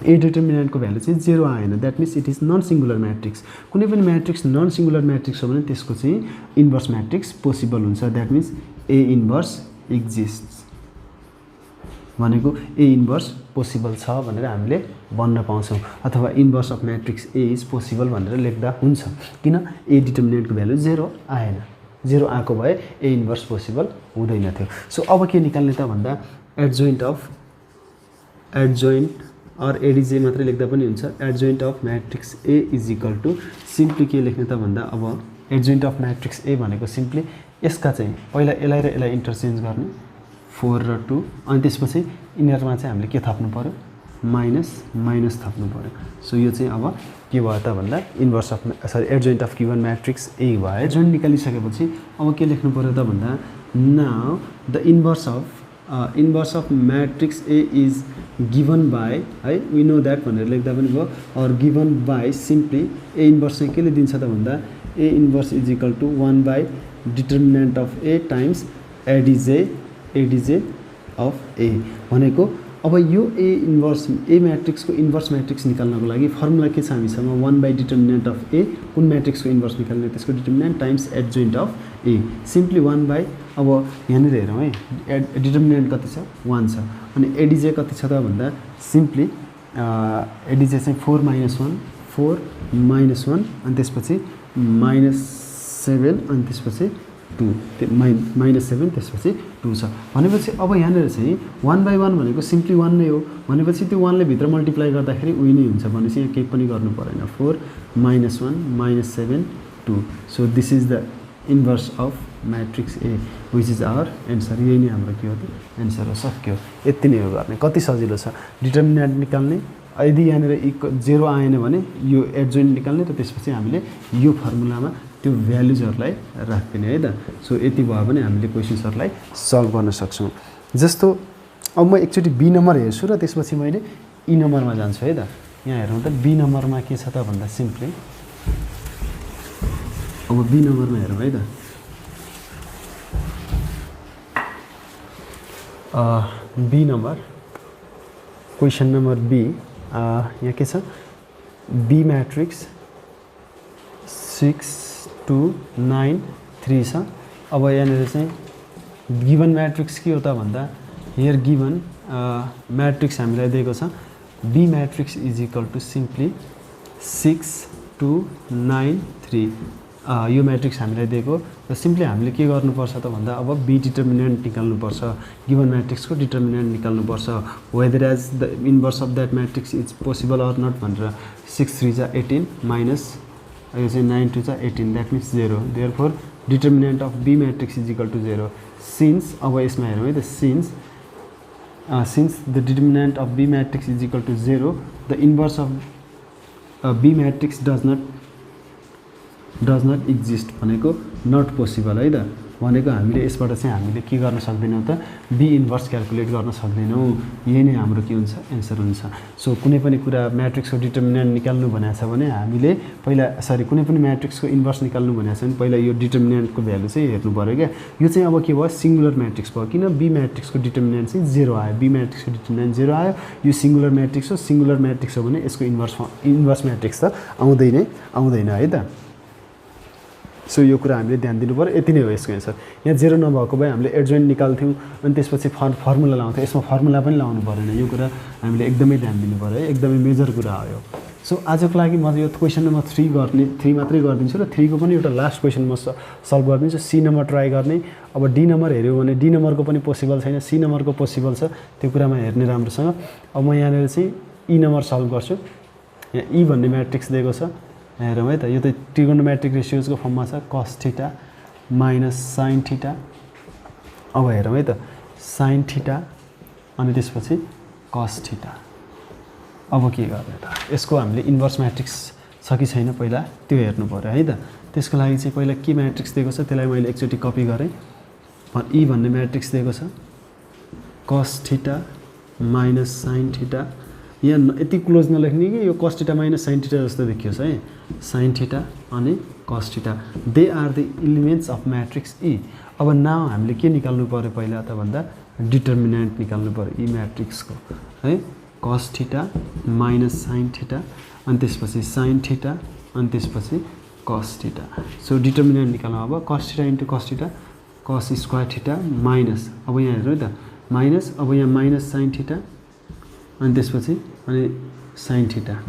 ए डिटर्मिनेन्टको भ्यालु चाहिँ 0 आएन that means it is non singular matrix कुनै पनि म्याट्रिक्स नन सिङ्गुलर म्याट्रिक्स हो भने त्यसको चाहिँ इन्भर्स म्याट्रिक्स पोसिबल हुन्छ that means A inverse exist भनेको ए इन्भर्स पोसिबल छ भनेर हामीले भन्न पाउँछौँ अथवा inverse of matrix A is possible भनेर लेख्दा हुन्छ किन ए डिटर्मिनेन्टको भ्यालु 0 आएन 0 आएको भए ए इन्भर्स पोसिबल हुँदैन थियो सो अब के निकाल्ने त भन्दा एडजोइन्ट अर एडिजे मात्रै लेख्दा पनि हुन्छ adjoint of matrix A is equal to simply के लेख्ने त भन्दा अब एडजोइन्ट अफ म्याट्रिक्स ए भनेको सिम्पली यसका चाहिँ पहिला यसलाई र यसलाई इन्टरचेन्ज गर्ने 4 र 2 अनि त्यसपछि यिनीहरुमा चाहिँ हामीले के थप्नु पर्यो माइनस थप्नु पर्यो सो यो चाहिँ अब के भयो त भन्दा inverse of adjoint of given matrix A भयो एडजोइन्ट निकालिसकेपछि अब के लेख्नु पर्यो त भन्दा now the inverse of matrix A is given by है वी नो द्याट भनेर लेख्दा पनि भयो or given by simply A inverse चाहिँ केले दिन्छ त भन्दा A inverse is equal to 1 by determinant of A times adj of A भनेको अब यो ए म्याट्रिक्सको इन्भर्स म्याट्रिक्स निकाल्नको लागि फर्मुला के छ हामीसँग 1 बाई डिटर्मिनेन्ट अफ ए कुन म्याट्रिक्सको इन्भर्स निकाल्ने त्यसको determinant times adjoint of A simply 1 by अब यहाँनिर हेरौँ है डिटर्मिनेन्ट कति छ 1 छ अनि एडिजे कति छ त भन्दा सिम्पली एडिजे चाहिँ 4 माइनस 1 अनि त्यसपछि -7 अनि त्यसपछि 2 -7 त्यसपछि 2 छ भनेपछि अब यहाँनिर चाहिँ 1 बाई 1 भनेको सिम्पली 1 नै हो भनेपछि त्यो 1 ले भित्र मल्टिप्लाई गर्दाखेरि उही नै हुन्छ भनेपछि यहाँ केही पनि गर्नु परेन 4 -1 -7 2 so this is the inverse of matrix A which is our answer यही नै हाम्रो के हो त एन्सर हो सक्यो यति नै हो गर्ने कति सजिलो छ डिटर्मिनेन्ट निकाल्ने यदि यहाँनिर 0 आएन भने यो एडजोइन्ट निकाल्ने र त्यसपछि हामीले यो फर्मुलामा त्यो भ्यालुजहरूलाई राख्दिने है त सो यति भयो भने हामीले क्वेसन्सहरूलाई सल्भ गर्न सक्छौँ जस्तो अब म एकचोटि बी नम्बर हेर्छु र त्यसपछि मैले ई नम्बरमा जान्छु है त यहाँ हेरौँ त बी नम्बरमा के छ त भन्दा सिम्पली अब बी नम्बरमा हेरौँ है त B number question number B यहाँ के छ बी म्याट्रिक्स 6 2 9 3 छ अब यहाँनिर चाहिँ गिवन म्याट्रिक्स के हो त भन्दा हियर गिवन म्याट्रिक्स हामीलाई दिएको छ B matrix is equal to simply 6 2 9 3 यो म्याट्रिक्स हामीलाई दिएको र सिम्पली हामीले के गर्नुपर्छ त भन्दा अब बी डिटर्मिनेन्ट निकाल्नुपर्छ गिवन म्याट्रिक्सको डिटर्मिनेन्ट निकाल्नुपर्छ whether as the inverse of that matrix is possible or not भनेर 6 3 जा 18 माइनस यो चाहिँ 9 2 जा 18 that means 0 therefore determinant of B matrix is equal to 0 since अब यसमा हेरौँ है त since the determinant of B matrix is equal to 0 the inverse of B matrix does not exist भनेको नट पोसिबल है त भनेको हामीले यसबाट चाहिँ हामीले के गर्न सक्दैनौँ त बी इन्भर्स क्याल्कुलेट गर्न सक्दैनौँ यही नै हाम्रो के हुन्छ एन्सर हुन्छ सो कुनै पनि कुरा म्याट्रिक्सको डिटर्मिनेन्ट निकाल्नु भनेको छ भने हामीले पहिला कुनै पनि म्याट्रिक्सको इन्भर्स निकाल्नु भनेको छ भने पहिला यो डिटर्मिनेन्टको भ्यालु चाहिँ हेर्नु पऱ्यो क्या यो चाहिँ अब के भयो सिङ्गुलर म्याट्रिक्स भयो किन बी म्याट्रिक्सको डिटर्मिनेन्ट चाहिँ 0 आयो बी म्याट्रिक्सको डिटर्मिनेन्ट 0 आयो यो सिङ्गुलर म्याट्रिक्स हो भने यसको इन्भर्स म्याट्रिक्स त आउँदैन है त सो यो कुरा हामीले ध्यान दिनु पर्यो यति नै हो यसको एन्सर यहाँ 0 नभएको भए हामीले एडजोइन्ट निकाल्थ्यौँ अनि त्यसपछि फर्मुला लाउँथ्यौँ यसमा फर्मुला पनि लाउनु परेन यो कुरा हामीले एकदमै ध्यान दिनु पर्यो है एकदमै मेजर कुरा हो यो सो आजको लागि म यो क्वेसन नम्बर 3 मात्रै गरिदिन्छु र 3 को पनि एउटा लास्ट क्वेसन म सल्भ गरिदिन्छु सी नम्बर ट्राई गर्ने अब डी नम्बर हेऱ्यो भने डी नम्बरको पनि पोसिबल छैन सी नम्बरको पोसिबल छ त्यो कुरामा हेर्ने राम्रोसँग अब म यहाँनिर चाहिँ ई नम्बर सल्भ गर्छु यहाँ ई भन्ने म्याट्रिक्स दिएको छ हेरौँ है त यो त ट्रिगोनोमेट्रिक रेसियोजको फर्ममा छ cos theta minus sin theta अब हेरौँ है त sin थीटा अनि त्यसपछि cos थीटा अब के गर्ने त यसको हामीले इन्भर्स म्याट्रिक्स छ कि छैन पहिला त्यो हेर्नु पर्यो है त त्यसको लागि चाहिँ पहिला के म्याट्रिक्स दिएको छ त्यसलाई मैले एकचोटि कपी गरेँ ई भन्ने म्याट्रिक्स दिएको छ cos theta minus sin theta यहाँ यति क्लोज नलेख्ने कि यो cos theta minus sin theta जस्तो देखियोस् है sin थीटा अनि cos theta they are the elements of matrix E अब नाउ हामीले के निकाल्नु पर्यो पहिला त भन्दा डिटर्मिनेन्ट निकाल्नु पर्यो ई म्याट्रिक्सको है cos theta minus sin theta अनि त्यसपछि sin थीटा अनि त्यसपछि cos थीटा सो डिटर्मिनेन्ट निकाल्नु अब cos theta into cos theta cos square theta minus अब यहाँ हेर्नु है त माइनस अब यहाँ माइनस sin थीटा अनि त्यसपछि अनि sin थीटा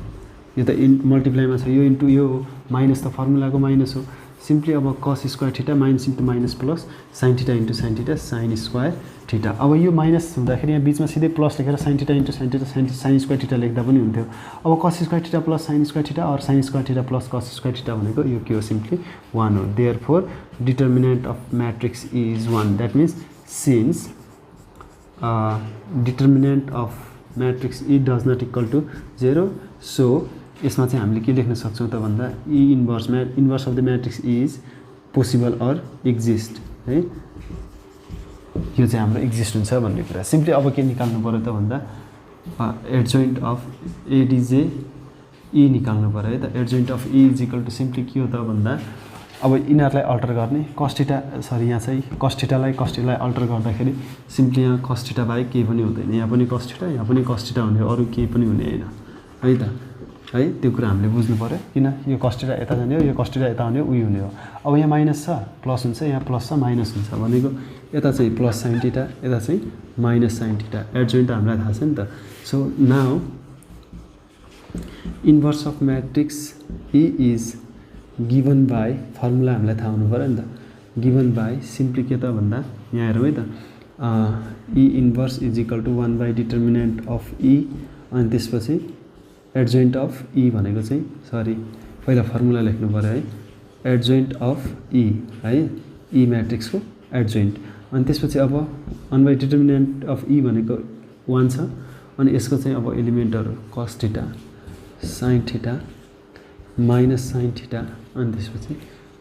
यो त मल्टिप्लाईमा छ यो इन्टु यो माइनस त फर्मुलाको माइनस हो सिम्पली अब cos square theta minus into minus plus sin theta into sin theta sin square theta अब यो माइनस हुँदाखेरि यहाँ बीचमा सिधै प्लस लेखेर sin theta into sin theta sin square theta लेख्दा पनि हुन्थ्यो अब cos square theta plus sin square theta और sin square theta plus cos square theta भनेको यो के हो सिम्पली 1 हो therefore determinant of matrix is 1 that means since determinant of matrix E does not equal to 0 so यसमा चाहिँ हामीले के लेख्न सक्छौँ त भन्दा E inverse of the matrix is possible or exist है यो चाहिँ हाम्रो एक्जिस्ट हुन्छ भन्ने कुरा सिम्पली अब के निकाल्नु पर्यो त भन्दा एडजोइन्ट अफ एडिजे ई निकाल्नु पर्यो है त adjoint of E is equal to simply के हो त भन्दा अब यिनीहरूलाई अल्टर गर्ने cos थीटा सरी यहाँ चाहिँ cos थीटालाई अल्टर गर्दाखेरि सिम्पली यहाँ cos थीटा बाहेक केही पनि हुँदैन यहाँ पनि cos थीटा यहाँ पनि cos थीटा हुने अरू केही पनि हुने हैन है त है त्यो कुरा हामीले बुझ्नु पर्यो किन यो cos थीटा यता जाने हो यो cos थीटा यता आउने उही हुने हो अब यहाँ माइनस छ प्लस हुन्छ यहाँ प्लस छ माइनस हुन्छ भनेको यता चाहिँ प्लस sin थीटा यता चाहिँ माइनस sin थीटा एडजोइन्ट हामीलाई थाहा छ नि त so now inverse of matrix E is given by formula हामीलाई थाहा हुनु पर्यो नि त गिवन बाई सिम्पली के त भन्दा यहाँ हेरौँ है त E inverse is equal to 1 by determinant of E अनि त्यसपछि एडजोइन्ट अफ ई भनेको चाहिँ सरी पहिला फर्मुला लेख्नु पर्यो है एडजोइन्ट अफ ई है ई म्याट्रिक्सको एडजोइन्ट अनि त्यसपछि अब 1 बाई डिटर्मिनेन्ट अफ ई भनेको 1 छ अनि यसको चाहिँ अब एलिमेन्टहरू cos theta sin theta minus sin theta अनि त्यसपछि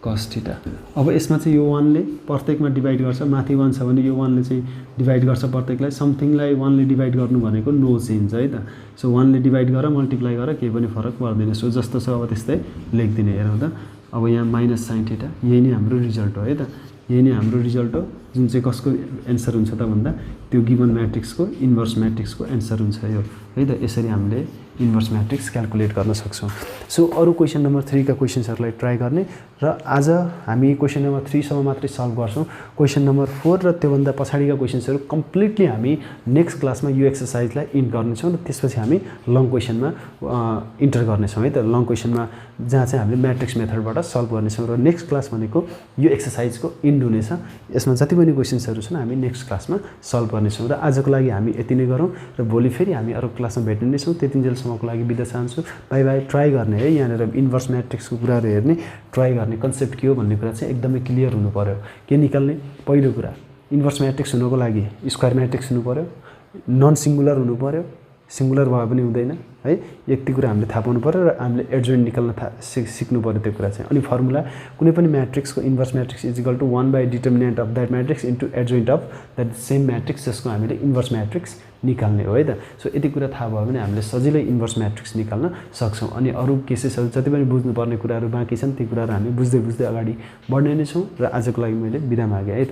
cos थीटा अब यसमा चाहिँ यो 1 ले प्रत्येकमा डिवाइड गर्छ माथि 1 छ भने यो 1 ले चाहिँ डिवाइड गर्छ प्रत्येकलाई समथिङलाई 1 ले डिवाइड गर्नु भनेको नो चेन्ज है त सो 1 ले डिवाइड गरेर मल्टिप्लाई गरेर केही पनि फरक पर्दैन सो जस्तो छ अब त्यस्तै लेख्दिने हेरौँ त अब यहाँ माइनस sin थीटा यही नै हाम्रो रिजल्ट हो है त यही नै हाम्रो रिजल्ट हो जुन चाहिँ कसको एन्सर हुन्छ त भन्दा त्यो गिवन म्याट्रिक्सको इन्भर्स म्याट्रिक्सको एन्सर हुन्छ यो है त यसरी हामीले इन्भर्स म्याट्रिक्स क्याल्कुलेट गर्न सक्छौँ सो अरू क्वेसन नम्बर 3 का क्वेसन्सहरूलाई ट्राई गर्ने र आज हामी क्वेसन नम्बर 3 सम्म मात्रै सल्भ गर्छौँ क्वेसन नम्बर 4 र त्योभन्दा पछाडिका क्वेसन्सहरू कम्प्लिटली हामी नेक्स्ट क्लासमा यो एक्सर्साइजलाई इन्ट गर्नेछौँ र त्यसपछि हामी लङ क्वेसनमा इन्टर गर्नेछौँ है त लङ क्वेसनमा जहाँ चाहिँ हामीले म्याट्रिक्स मेथडबाट सल्भ गर्नेछौँ र नेक्स्ट क्लास भनेको यो एक्सर्साइजको इन्ड हुनेछ यसमा जति पनि क्वेसन्सहरू छन् हामी नेक्स्ट क्लासमा सल्भ गर्नेछौँ र आजको लागि हामी यति नै गरौँ र भोलि फेरि हामी अरू क्लासमा भेट्ने नै छौँ त्यतिन्जेलसम्मको लागि बिदा चाहन्छु बाई बाई ट्राई गर्ने है यहाँनिर इन्भर्स म्याट्रिक्सको कुराहरू हेर्ने ट्राई गर्ने कन्सेप्ट के हो भन्ने कुरा चाहिँ एकदमै क्लियर हुनु पर्यो के निकाल्ने पहिलो कुरा इन्भर्स म्याट्रिक्स हुनको लागि स्क्वायर म्याट्रिक्स हुनु पर्यो नन सिङ्गुलर हुनु पर्यो सिङ्गुलर भए पनि हुँदैन है यति कुरा हामीले थाहा पाउनु पर्यो र हामीले एडजोइन्ट निकाल्न सिक्नु पर्यो त्यो कुरा चाहिँ अनि फर्मुला कुनै पनि म्याट्रिक्सको inverse matrix is equal to 1 by determinant of that matrix into adjoint of that same matrix जसको हामीले इन्भर्स म्याट्रिक्स निकाल्ने हो है त सो यति कुरा थाहा भयो भने हामीले सजिलै इन्भर्स म्याट्रिक्स निकाल्न सक्छौँ अनि अरू केसेसहरू जति पनि बुझ्नुपर्ने कुराहरू बाँकी छन् ती कुराहरू हामी बुझ्दै अगाडि बढ्ने नै छौँ र आजको लागि मैले बिदा मागेँ है त